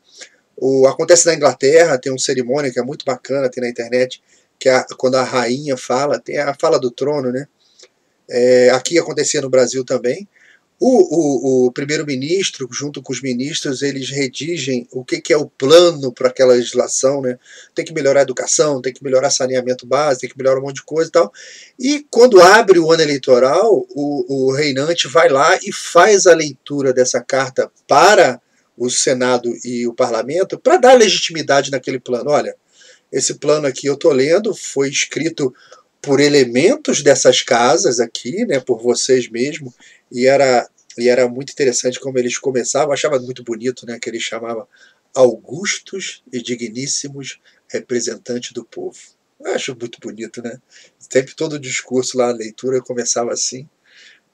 acontece na Inglaterra, tem uma cerimônia que é muito bacana, tem na internet, que é quando a rainha fala, tem a fala do trono, né? Aqui acontecia no Brasil também. O primeiro-ministro, junto com os ministros, eles redigem o que é o plano para aquela legislação, né? Tem que melhorar a educação, tem que melhorar saneamento básico, tem que melhorar um monte de coisa e tal. E quando abre o ano eleitoral, o reinante vai lá e faz a leitura dessa carta para o Senado e o Parlamento para dar legitimidade naquele plano. Olha, esse plano aqui eu estou lendo, foi escrito por elementos dessas casas aqui, né, por vocês mesmos, e era muito interessante como eles começavam, eu achava muito bonito, né, que eles chamavam augustos e digníssimos representantes do povo. Eu acho muito bonito, né? Sempre todo o discurso lá, a leitura, começava assim.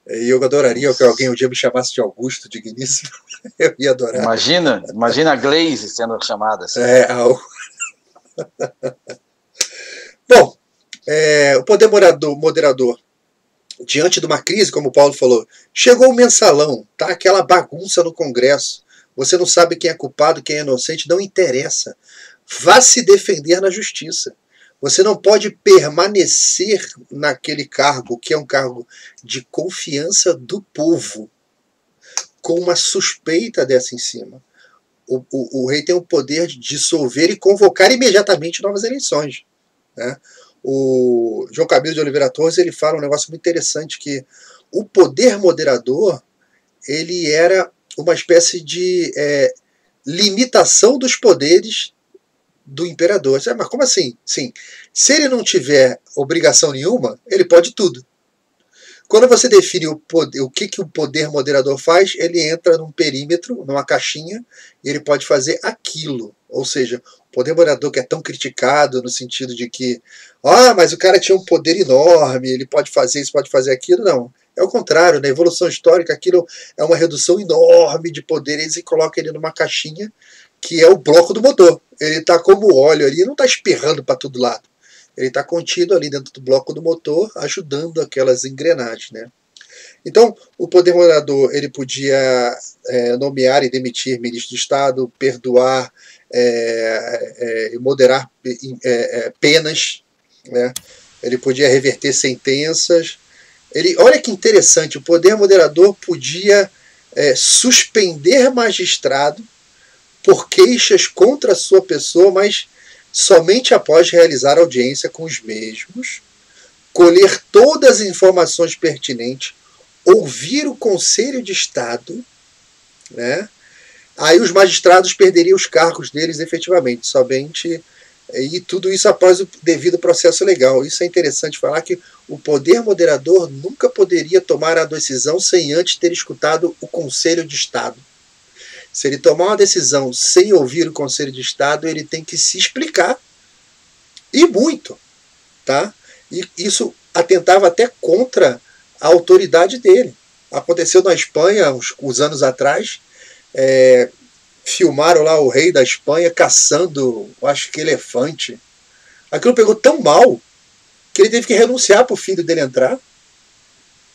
E eu adoraria que alguém um dia me chamasse de Augusto Digníssimo. Eu ia adorar. Imagina a Glaze sendo chamada assim. Bom, o poder moderador, diante de uma crise, como o Paulo falou, chegou o mensalão, tá? Aquela bagunça no Congresso. Você não sabe quem é culpado, quem é inocente, não interessa. Vá se defender na justiça. Você não pode permanecer naquele cargo, que é um cargo de confiança do povo, com uma suspeita dessa em cima. O rei tem o poder de dissolver e convocar imediatamente novas eleições. Né? O João Camilo de Oliveira Torres ele fala um negócio muito interessante, que o poder moderador ele era uma espécie de limitação dos poderes do imperador. Mas como assim? Sim. Se ele não tiver obrigação nenhuma, ele pode tudo. Quando você define o que o poder moderador faz, ele entra num perímetro, numa caixinha, e ele pode fazer aquilo. Ou seja, o poder moderador que é tão criticado no sentido de que mas o cara tinha um poder enorme, ele pode fazer isso, pode fazer aquilo. Não. É o contrário, na evolução histórica, aquilo é uma redução enorme de poderes e coloca ele numa caixinha que é o bloco do motor. Ele está como óleo ali, não está esperrando para todo lado. Ele está contido ali dentro do bloco do motor, ajudando aquelas engrenagens. Né? Então, o poder moderador ele podia nomear e demitir ministro de Estado, perdoar e moderar penas. Né? Ele podia reverter sentenças. Olha que interessante, o poder moderador podia suspender magistrado por queixas contra a sua pessoa, mas somente após realizar audiência com os mesmos, colher todas as informações pertinentes, ouvir o Conselho de Estado, né? Aí os magistrados perderiam os cargos deles efetivamente, somente, e tudo isso após o devido processo legal. Isso é interessante falar, que o poder moderador nunca poderia tomar a decisão sem antes ter escutado o Conselho de Estado. Se ele tomar uma decisão sem ouvir o Conselho de Estado, ele tem que se explicar. E muito. Tá? E isso atentava até contra a autoridade dele. Aconteceu na Espanha, uns anos atrás, filmaram lá o rei da Espanha caçando, acho que elefante. Aquilo pegou tão mal que ele teve que renunciar para o filho dele entrar,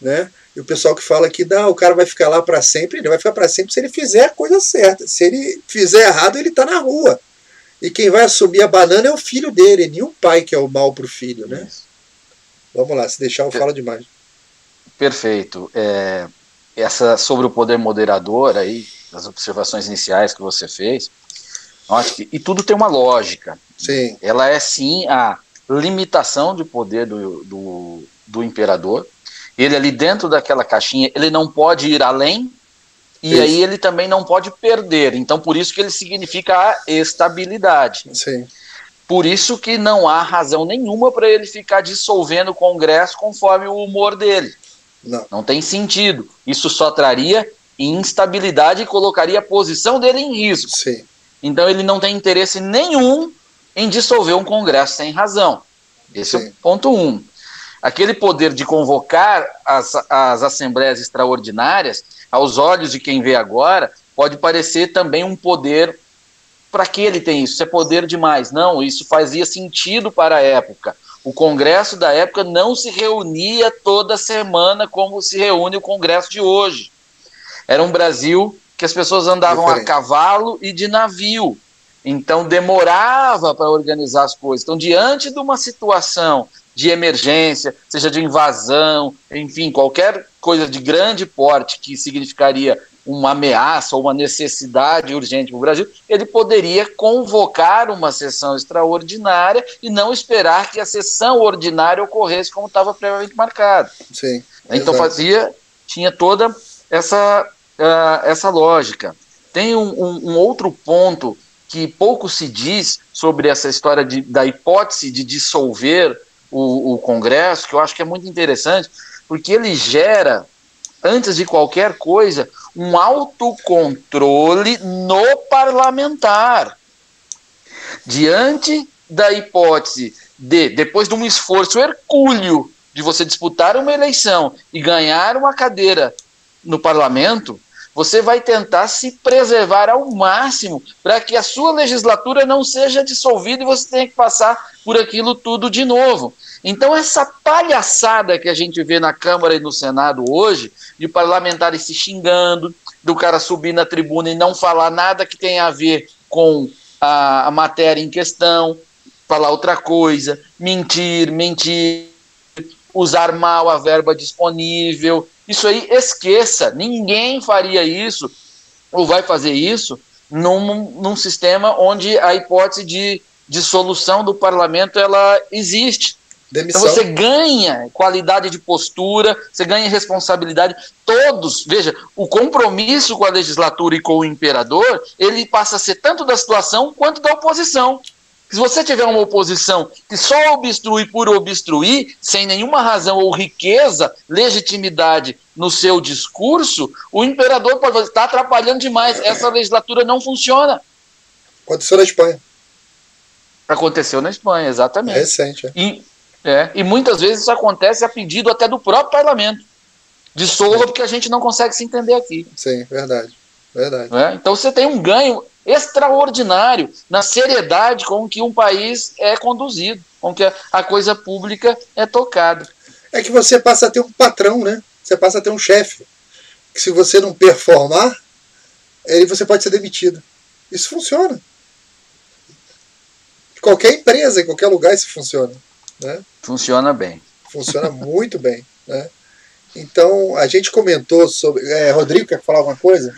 né? E o pessoal que fala que não, o cara vai ficar lá para sempre, ele vai ficar para sempre se ele fizer a coisa certa. Se ele fizer errado, ele está na rua. E quem vai assumir a banana é o filho dele, nem o pai que é o mal para o filho, né? Isso. Vamos lá, se deixar eu falo demais. Perfeito. Essa sobre o poder moderador aí, as observações iniciais que você fez, acho que, e tudo tem uma lógica. Sim. Ela é sim a limitação de poder do imperador. Ele ali dentro daquela caixinha, ele não pode ir além, e isso. Aí ele também não pode perder. Então, por isso que ele significa a estabilidade. Sim. Por isso que não há razão nenhuma para ele ficar dissolvendo o Congresso conforme o humor dele. Não tem sentido. Isso só traria instabilidade e colocaria a posição dele em risco. Sim. Então, ele não tem interesse nenhum em dissolver um Congresso sem razão. Esse Sim. É o ponto 1. Aquele poder de convocar as assembleias extraordinárias, aos olhos de quem vê agora, pode parecer também um poder. Para que ele tem isso? Isso é poder demais. Não, isso fazia sentido para a época. O Congresso da época não se reunia toda semana como se reúne o Congresso de hoje. Era um Brasil que as pessoas andavam a cavalo e de navio. Então demorava para organizar as coisas. Então, diante de uma situação de emergência, seja de invasão, enfim, qualquer coisa de grande porte que significaria uma ameaça ou uma necessidade urgente para o Brasil, ele poderia convocar uma sessão extraordinária e não esperar que a sessão ordinária ocorresse como estava previamente marcado. Sim, então tinha toda essa lógica. Tem um outro ponto que pouco se diz sobre essa história da hipótese de dissolver o Congresso, que eu acho que é muito interessante, porque ele gera, antes de qualquer coisa, um autocontrole no parlamentar. Diante da hipótese depois de um esforço hercúleo de você disputar uma eleição e ganhar uma cadeira no parlamento, você vai tentar se preservar ao máximo para que a sua legislatura não seja dissolvida e você tenha que passar por aquilo tudo de novo. Então, essa palhaçada que a gente vê na Câmara e no Senado hoje, de parlamentares se xingando, do cara subir na tribuna e não falar nada que tenha a ver com a matéria em questão, falar outra coisa, mentir, usar mal a verba disponível. Isso aí, esqueça, ninguém faria isso, ou vai fazer isso, num sistema onde a hipótese de dissolução do parlamento, ela existe. Demissão. Então você ganha qualidade de postura, você ganha responsabilidade, todos, veja, o compromisso com a legislatura e com o imperador, ele passa a ser tanto da situação quanto da oposição. Se você tiver uma oposição que só obstrui por obstruir, sem nenhuma razão ou riqueza, legitimidade no seu discurso, o imperador pode estar atrapalhando demais. Essa legislatura não funciona. Aconteceu na Espanha. Aconteceu na Espanha, exatamente. É recente. E muitas vezes isso acontece a pedido até do próprio parlamento. Dissolva porque a gente não consegue se entender aqui. Sim, verdade. Então você tem um ganho extraordinário na seriedade com que um país é conduzido, com que a coisa pública é tocada. É que você passa a ter um patrão, né? Você passa a ter um chefe. Que se você não performar, você pode ser demitido. Isso funciona. Em qualquer empresa, em qualquer lugar isso funciona. Né? Funciona bem. Funciona muito bem. Né? Então, a gente comentou sobre... Rodrigo, quer falar alguma coisa?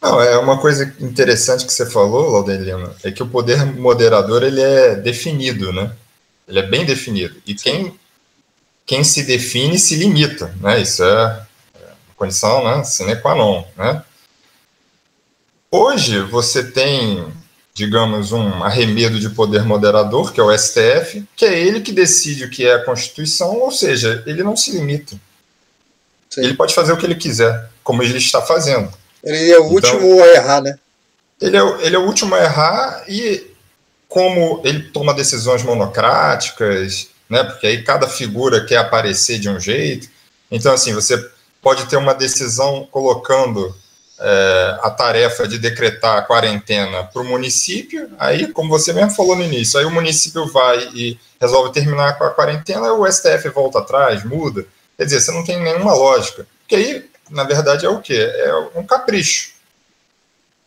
Não, é uma coisa interessante que você falou, Laudelino, é que o poder moderador ele é definido, né? Ele é bem definido. E quem se define se limita, né? Isso é uma condição, né, sine qua non, né? Hoje você tem, digamos, um arremedo de poder moderador, que é o STF, que é ele que decide o que é a Constituição, ou seja, ele não se limita. Sim. Ele pode fazer o que ele quiser, como ele está fazendo. Ele é o último a errar, né? Ele é o último a errar e como ele toma decisões monocráticas, né? Porque aí cada figura quer aparecer de um jeito. Então, assim, você pode ter uma decisão colocando a tarefa de decretar a quarentena para o município, aí, como você mesmo falou no início, aí o município vai e resolve terminar com a quarentena, o STF volta atrás, muda. Quer dizer, você não tem nenhuma lógica. Porque aí, na verdade, é o quê? É um capricho.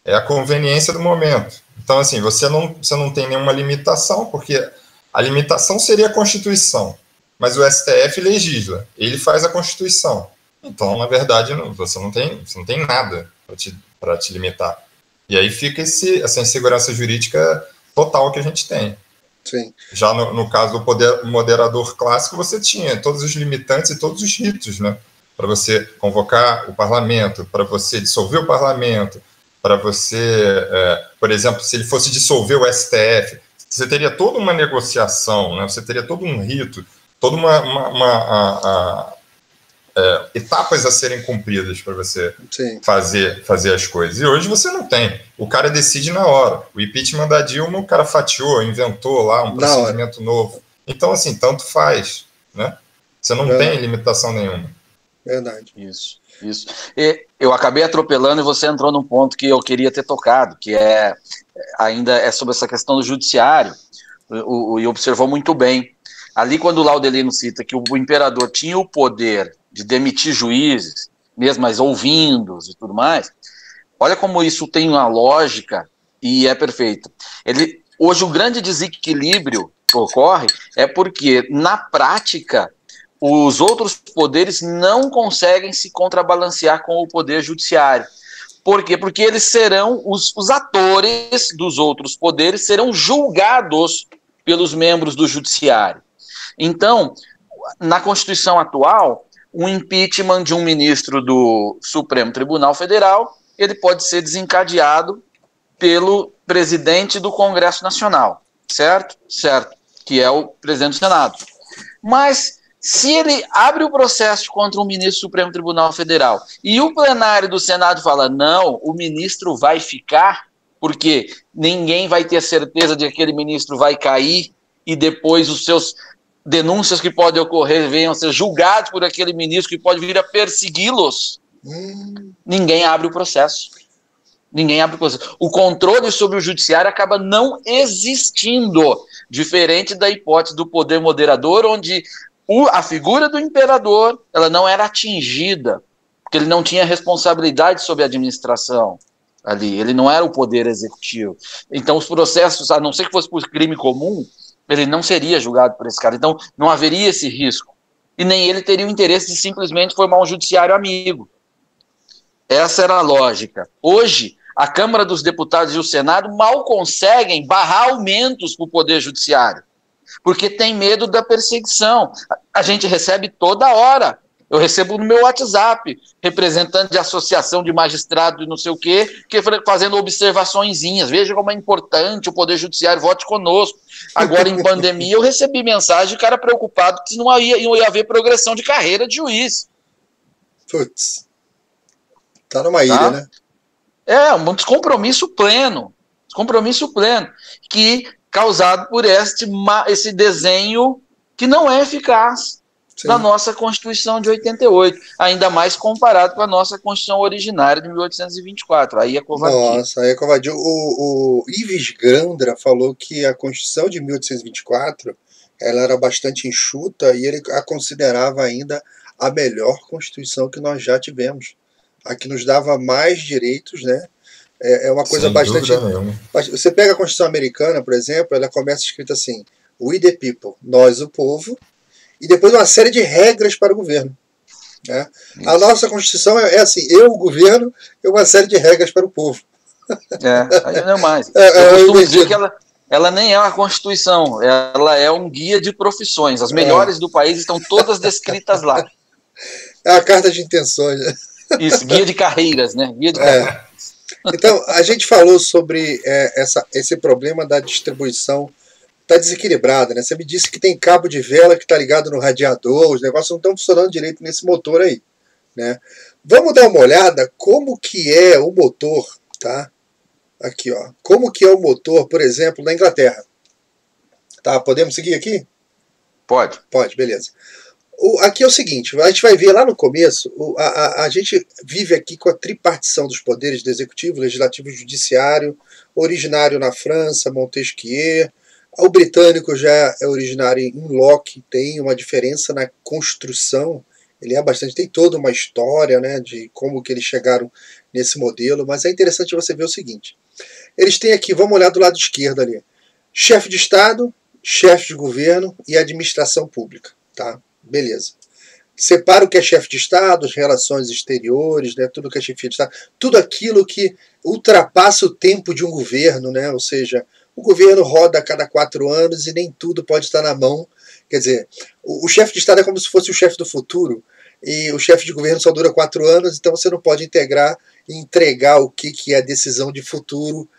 É a conveniência do momento. Então, assim, você não tem nenhuma limitação, porque a limitação seria a Constituição, mas o STF legisla, ele faz a Constituição. Então, na verdade, você não tem nada para te limitar. E aí fica essa insegurança jurídica total que a gente tem. Sim. Já no caso do poder moderador clássico, você tinha todos os limitantes e todos os ritos, né? Para você convocar o parlamento, para você dissolver o parlamento, para você, por exemplo, se ele fosse dissolver o STF, você teria toda uma negociação, né? Você teria todo um rito, toda etapas a serem cumpridas para você fazer as coisas. E hoje você não tem. O cara decide na hora. O impeachment da Dilma, o cara fatiou, inventou lá um procedimento novo. Então, assim, tanto faz, né? Você não tem limitação nenhuma. Verdade. Isso. E eu acabei atropelando e você entrou num ponto que eu queria ter tocado, que ainda é sobre essa questão do judiciário, e observou muito bem. Ali, quando o Laudelino cita que o imperador tinha o poder de demitir juízes, mesmo mas ouvindo-os e tudo mais, olha como isso tem uma lógica e é perfeito. Hoje, o grande desequilíbrio que ocorre é porque, na prática, os outros poderes não conseguem se contrabalancear com o poder judiciário. Por quê? Porque eles serão, os atores dos outros poderes serão julgados pelos membros do judiciário. Então, na Constituição atual, o impeachment de um ministro do Supremo Tribunal Federal, ele pode ser desencadeado pelo presidente do Congresso Nacional, certo? Certo, que é o presidente do Senado. Mas, se ele abre o processo contra um ministro do Supremo Tribunal Federal e o plenário do Senado fala, não, o ministro vai ficar, porque ninguém vai ter certeza de que aquele ministro vai cair e depois os seus denúncias que podem ocorrer venham a ser julgados por aquele ministro que pode vir a persegui-los, ninguém abre o processo. O controle sobre o judiciário acaba não existindo, diferente da hipótese do poder moderador, onde a figura do imperador ela não era atingida, porque ele não tinha responsabilidade sobre a administração ali, ele não era o poder executivo. Então os processos, a não ser que fosse por crime comum, ele não seria julgado por esse cara, então não haveria esse risco. E nem ele teria o interesse de simplesmente formar um judiciário amigo. Essa era a lógica. Hoje, a Câmara dos Deputados e o Senado mal conseguem barrar aumentos para o Poder Judiciário, porque tem medo da perseguição. A gente recebe toda hora. Eu recebo no meu WhatsApp, representante de associação de magistrados e não sei o quê, que fazendo observaçõezinhas. Veja como é importante o Poder Judiciário, vote conosco. Agora, em pandemia, eu recebi mensagem de cara preocupado que não ia haver progressão de carreira de juiz. Putz. Tá numa ilha, né? É, um descompromisso pleno. Que causado por esse desenho que não é eficaz. Sim. Da nossa Constituição de 88, ainda mais comparado com a nossa Constituição originária de 1824. Aí é covardia. Nossa, aí é covardia. O Ives Grandra falou que a Constituição de 1824 ela era bastante enxuta e ele a considerava ainda a melhor Constituição que nós já tivemos. A que nos dava mais direitos, né? É uma coisa bastante... Você pega a Constituição americana, por exemplo, ela começa escrita assim, we the people, nós o povo, e depois uma série de regras para o governo. Né? A nossa Constituição é assim, eu, o governo, e uma série de regras para o povo. Aí não é mais. Eu costumo dizer que ela nem é uma Constituição, ela é um guia de profissões. As melhores do país estão todas descritas lá. É a carta de intenções. Isso, guia de carreiras, né? Guia de carreiras. Então, a gente falou sobre esse problema da distribuição. Está desequilibrada, né? Você me disse que tem cabo de vela que está ligado no radiador, os negócios não estão funcionando direito nesse motor aí, né? Vamos dar uma olhada como que é o motor, tá? Aqui, ó. Como que é o motor, por exemplo, na Inglaterra. Tá? Podemos seguir aqui? Pode. Pode, beleza. Aqui é o seguinte, a gente vai ver lá no começo, a gente vive aqui com a tripartição dos poderes do executivo, legislativo e judiciário, originário na França, Montesquieu. O britânico já é originário em Locke, tem uma diferença na construção, ele é bastante, tem toda uma história, né, de como que eles chegaram nesse modelo, mas é interessante você ver o seguinte, eles têm aqui, vamos olhar do lado esquerdo ali, chefe de Estado, chefe de governo e administração pública, tá? Beleza. Separa o que é chefe de Estado, as relações exteriores, né, tudo que é chefia de Estado, tudo aquilo que ultrapassa o tempo de um governo, né, ou seja, o governo roda a cada 4 anos e nem tudo pode estar na mão. Quer dizer, o chefe de Estado é como se fosse o chefe do futuro e o chefe de governo só dura 4 anos, então você não pode integrar e entregar o que é a decisão de futuro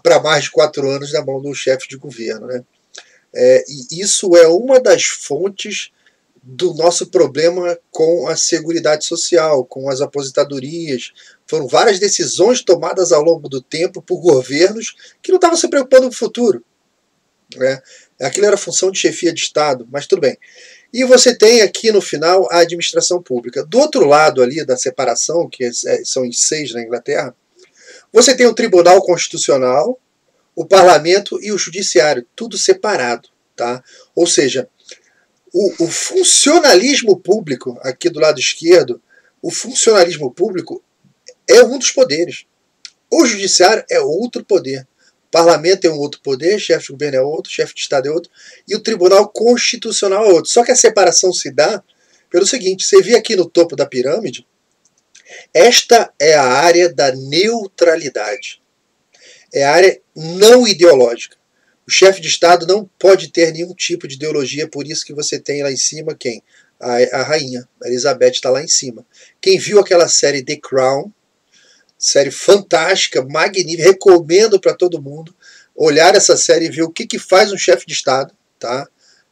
para mais de 4 anos na mão do chefe de governo, né? E isso é uma das fontes do nosso problema com a Seguridade Social, com as aposentadorias. Foram várias decisões tomadas ao longo do tempo por governos que não estavam se preocupando com o futuro, né? Aquilo era função de chefia de Estado, mas tudo bem. E você tem aqui no final a administração pública. Do outro lado ali da separação, que são os 6 na Inglaterra, você tem o Tribunal Constitucional, o Parlamento e o Judiciário, tudo separado, tá? Ou seja, o funcionalismo público, aqui do lado esquerdo, o funcionalismo público é um dos poderes. O Judiciário é outro poder. O Parlamento é um outro poder, chefe de governo é outro, chefe de Estado é outro, e o Tribunal Constitucional é outro. Só que a separação se dá pelo seguinte, você vê aqui no topo da pirâmide, esta é a área da neutralidade. É a área não ideológica. O chefe de Estado não pode ter nenhum tipo de ideologia, por isso que você tem lá em cima quem? A rainha, a Elizabeth está lá em cima. Quem viu aquela série The Crown, série fantástica, magnífica, recomendo para todo mundo olhar essa série e ver o que faz um chefe de Estado, tá?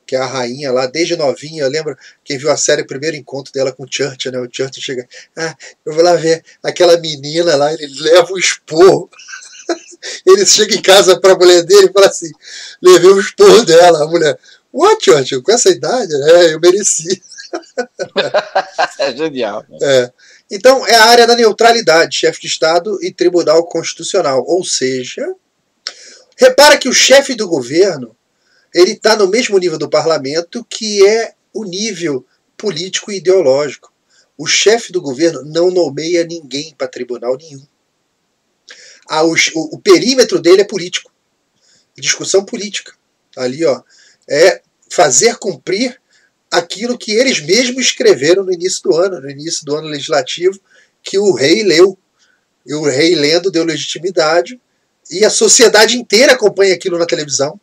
Que é a rainha lá, desde novinha. Eu lembro, quem viu a série, o primeiro encontro dela com o Churchill, né? O Churchill chega, eu vou lá ver aquela menina lá, ele leva um esporro. Ele chega em casa para a mulher dele e fala assim, levei um esporro dela. A mulher, what, Churchill? Com essa idade? Eu mereci. É genial. Então, é a área da neutralidade, chefe de Estado e Tribunal Constitucional. Ou seja, repara que o chefe do governo, ele está no mesmo nível do parlamento, que é o nível político e ideológico. O chefe do governo não nomeia ninguém para tribunal nenhum. O perímetro dele é político. Discussão política. Ali, ó, é fazer cumprir aquilo que eles mesmos escreveram no início do ano legislativo, que o rei leu. E o rei lendo deu legitimidade, e a sociedade inteira acompanha aquilo na televisão,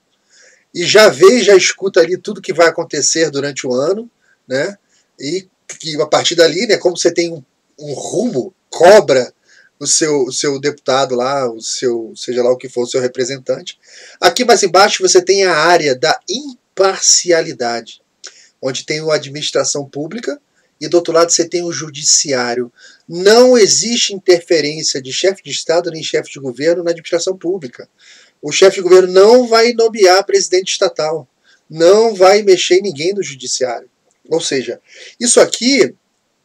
e já vê e já escuta ali tudo que vai acontecer durante o ano, né? E que a partir dali, né, como você tem um rumo, cobra o seu deputado lá, seja lá o que for, o seu representante. Aqui mais embaixo você tem a área da imparcialidade, onde tem a administração pública, e do outro lado você tem o judiciário. Não existe interferência de chefe de Estado nem chefe de governo na administração pública. O chefe de governo não vai nomear presidente estatal, não vai mexer em ninguém no judiciário. Ou seja, isso aqui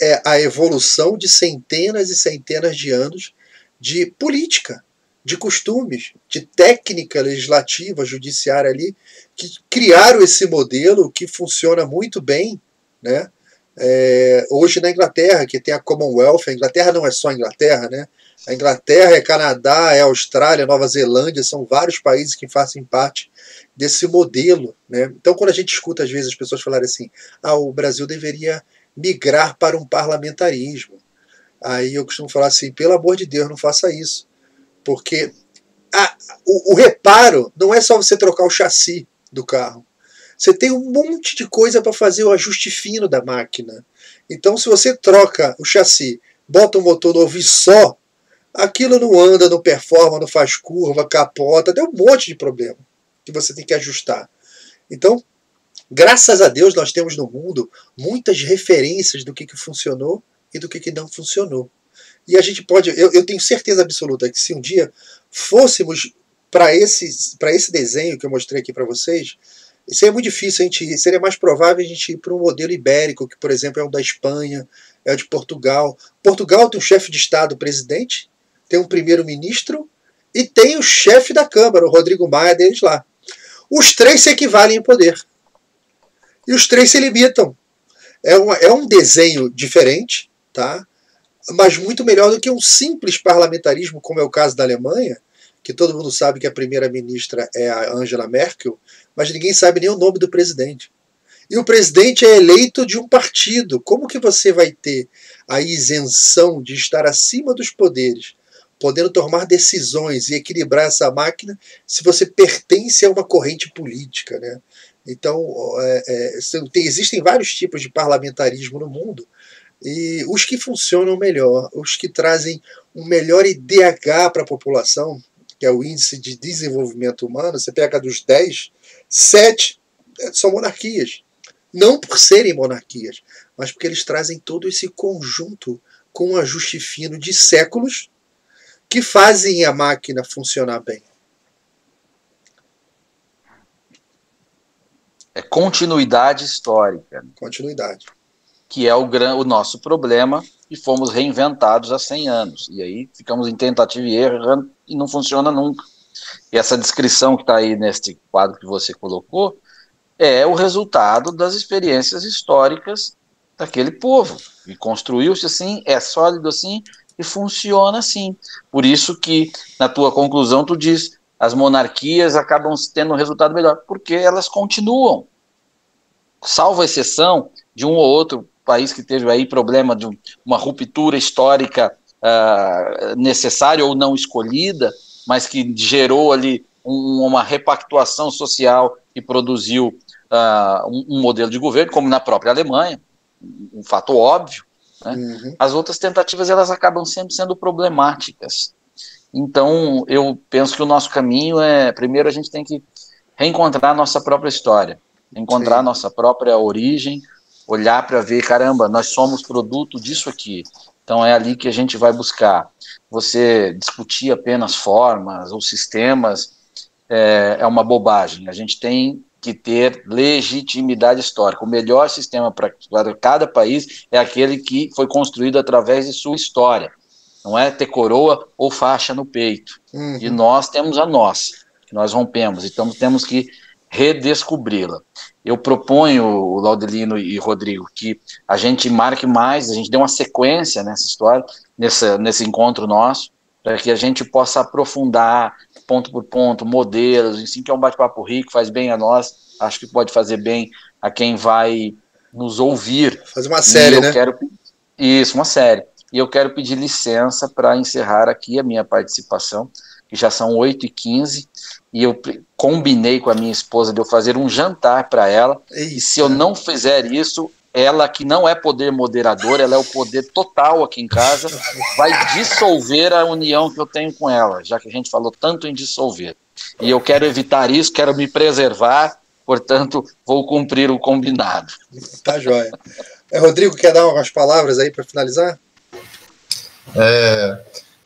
é a evolução de centenas e centenas de anos de política, de costumes, de técnica legislativa, judiciária ali, que criaram esse modelo que funciona muito bem, né? Hoje na Inglaterra, que tem a Commonwealth. A Inglaterra não é só a Inglaterra, né? A Inglaterra é Canadá, é Austrália, Nova Zelândia, são vários países que fazem parte desse modelo, né? Então, quando a gente escuta às vezes as pessoas falarem assim, o Brasil deveria migrar para um parlamentarismo, aí eu costumo falar assim, pelo amor de Deus, não faça isso, porque o reparo não é só você trocar o chassi do carro. Você tem um monte de coisa para fazer o ajuste fino da máquina. Então, se você troca o chassi, bota um motor novo e só, aquilo não anda, não performa, não faz curva, capota, tem um monte de problema que você tem que ajustar. Então, graças a Deus, nós temos no mundo muitas referências do que funcionou e do que não funcionou. E a gente pode, eu tenho certeza absoluta que se um dia fôssemos para esse desenho que eu mostrei aqui para vocês, Isso é muito difícil a gente ir. Seria mais provável a gente ir para um modelo ibérico, que, por exemplo, é o da Espanha, é o de Portugal. Portugal tem um chefe de Estado, o presidente, tem um primeiro-ministro e tem o chefe da Câmara, o Rodrigo Maia, deles lá. Os três se equivalem em poder. E os três se limitam. É um desenho diferente, tá? Mas muito melhor do que um simples parlamentarismo, como é o caso da Alemanha, que todo mundo sabe que a primeira-ministra é a Angela Merkel, mas ninguém sabe nem o nome do presidente. E o presidente é eleito de um partido. Como que você vai ter a isenção de estar acima dos poderes, podendo tomar decisões e equilibrar essa máquina, se você pertence a uma corrente política, né? Então, existem vários tipos de parlamentarismo no mundo, e os que funcionam melhor, os que trazem um melhor IDH para a população, que é o Índice de Desenvolvimento Humano, você pega dos 10, 7 são monarquias. Não por serem monarquias, mas porque eles trazem todo esse conjunto com um ajuste fino de séculos que fazem a máquina funcionar bem. É continuidade histórica. Continuidade. Que é o nosso problema, e fomos reinventados há 100 anos. E aí ficamos em tentativa e erro e não funciona nunca. E essa descrição que está aí neste quadro que você colocou é o resultado das experiências históricas daquele povo. E construiu-se assim, é sólido assim e funciona assim. Por isso que, na tua conclusão, tu diz as monarquias acabam tendo um resultado melhor, porque elas continuam. Salvo a exceção de um ou outro país que teve aí problema de uma ruptura histórica necessária ou não escolhida, mas que gerou ali uma repactuação social e produziu um modelo de governo, como na própria Alemanha, um fato óbvio, né? Uhum. As outras tentativas elas acabam sempre sendo problemáticas. Então, eu penso que o nosso caminho primeiro a gente tem que reencontrar a nossa própria história, encontrar a nossa própria origem, olhar para ver, caramba, nós somos produto disso aqui. Então é ali que a gente vai buscar. Você discutir apenas formas ou sistemas é uma bobagem. A gente tem que ter legitimidade histórica. O melhor sistema para cada país é aquele que foi construído através de sua história. Não é ter coroa ou faixa no peito. Uhum. E nós temos a nossa, que nós rompemos. Então temos que redescobri-la. Eu proponho, Laudelino e Rodrigo, que a gente marque mais, a gente dê uma sequência nessa história, nesse encontro nosso, para que a gente possa aprofundar ponto por ponto, modelos, assim, que é um bate-papo rico, faz bem a nós, acho que pode fazer bem a quem vai nos ouvir. Fazer uma série, né? Isso, uma série. E eu quero pedir licença para encerrar aqui a minha participação, que já são 8h15, e eu combinei com a minha esposa de eu fazer um jantar para ela, e se eu não fizer isso, ela, que não é poder moderador, ela é o poder total aqui em casa, vai dissolver a união que eu tenho com ela, já que a gente falou tanto em dissolver. E eu quero evitar isso, quero me preservar, portanto, vou cumprir o combinado. Tá joia. Rodrigo, quer dar umas palavras aí para finalizar?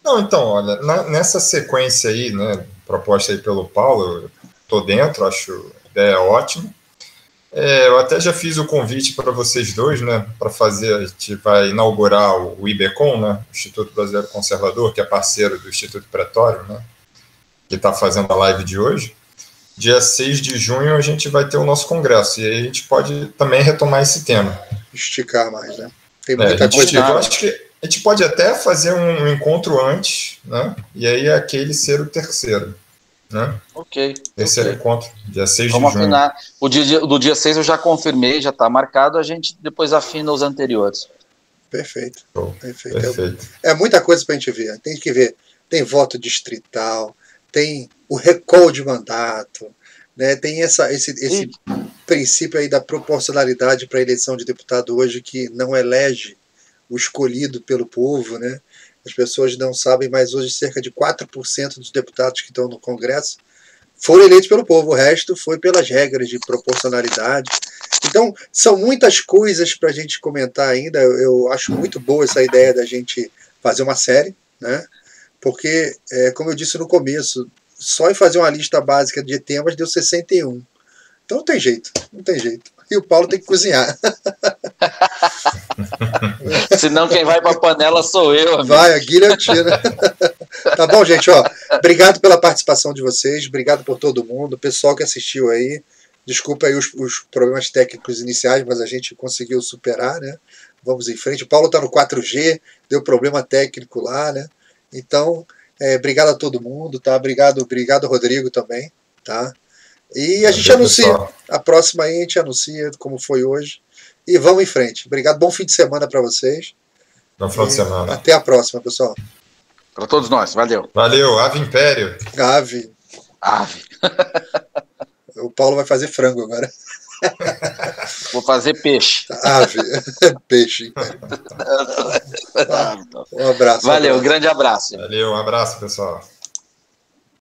Não, então, olha, nessa sequência aí, né, proposta aí pelo Paulo, eu tô dentro, acho a ideia ótima. Eu até já fiz o convite para vocês dois, né, para fazer, a gente vai inaugurar o IBCOM, né, o Instituto Brasileiro Conservador, que é parceiro do Instituto Pretório, né, que está fazendo a live de hoje. Dia 6 de junho a gente vai ter o nosso congresso, e aí a gente pode também retomar esse tema. Esticar mais, né? Tem muita coisa. Eu acho que a gente pode até fazer um encontro antes, né, e aí aquele ser o terceiro. Né? Ok. Terceiro encontro, dia 6 Vamos de junho. afinar. Do dia 6 eu já confirmei, já está marcado, a gente depois afina os anteriores. Perfeito. Perfeito. É muita coisa para a gente ver. Tem que ver. Tem voto distrital, tem o recall de mandato, né? Tem esse princípio aí da proporcionalidade para a eleição de deputado hoje, que não elege o escolhido pelo povo, né? As pessoas não sabem, mas hoje cerca de 4% dos deputados que estão no Congresso foram eleitos pelo povo. O resto foi pelas regras de proporcionalidade. Então, são muitas coisas para a gente comentar ainda. Eu acho muito boa essa ideia da gente fazer uma série, né? Porque, como eu disse no começo, só em fazer uma lista básica de temas deu 61. Então não tem jeito, não tem jeito. E o Paulo tem que cozinhar. Senão quem vai para a panela sou eu, amigo. Vai, a guilhotina. Tá bom, gente? Ó, obrigado pela participação de vocês, obrigado por todo mundo, o pessoal que assistiu aí. Desculpa aí os problemas técnicos iniciais, mas a gente conseguiu superar, né? Vamos em frente. O Paulo tá no 4G, deu problema técnico lá, né? Então, obrigado a todo mundo, tá? Obrigado, Rodrigo, também, tá? E a gente anuncia. Pessoal. A próxima aí a gente anuncia como foi hoje. E vamos em frente. Obrigado, bom fim de semana para vocês. Bom final de semana. Até a próxima, pessoal. Para todos nós, valeu. Valeu, Ave Império. Ave. O Paulo vai fazer frango agora. Vou fazer peixe. Ave. Peixe. Um abraço. Valeu, um grande abraço. Valeu, um abraço, pessoal.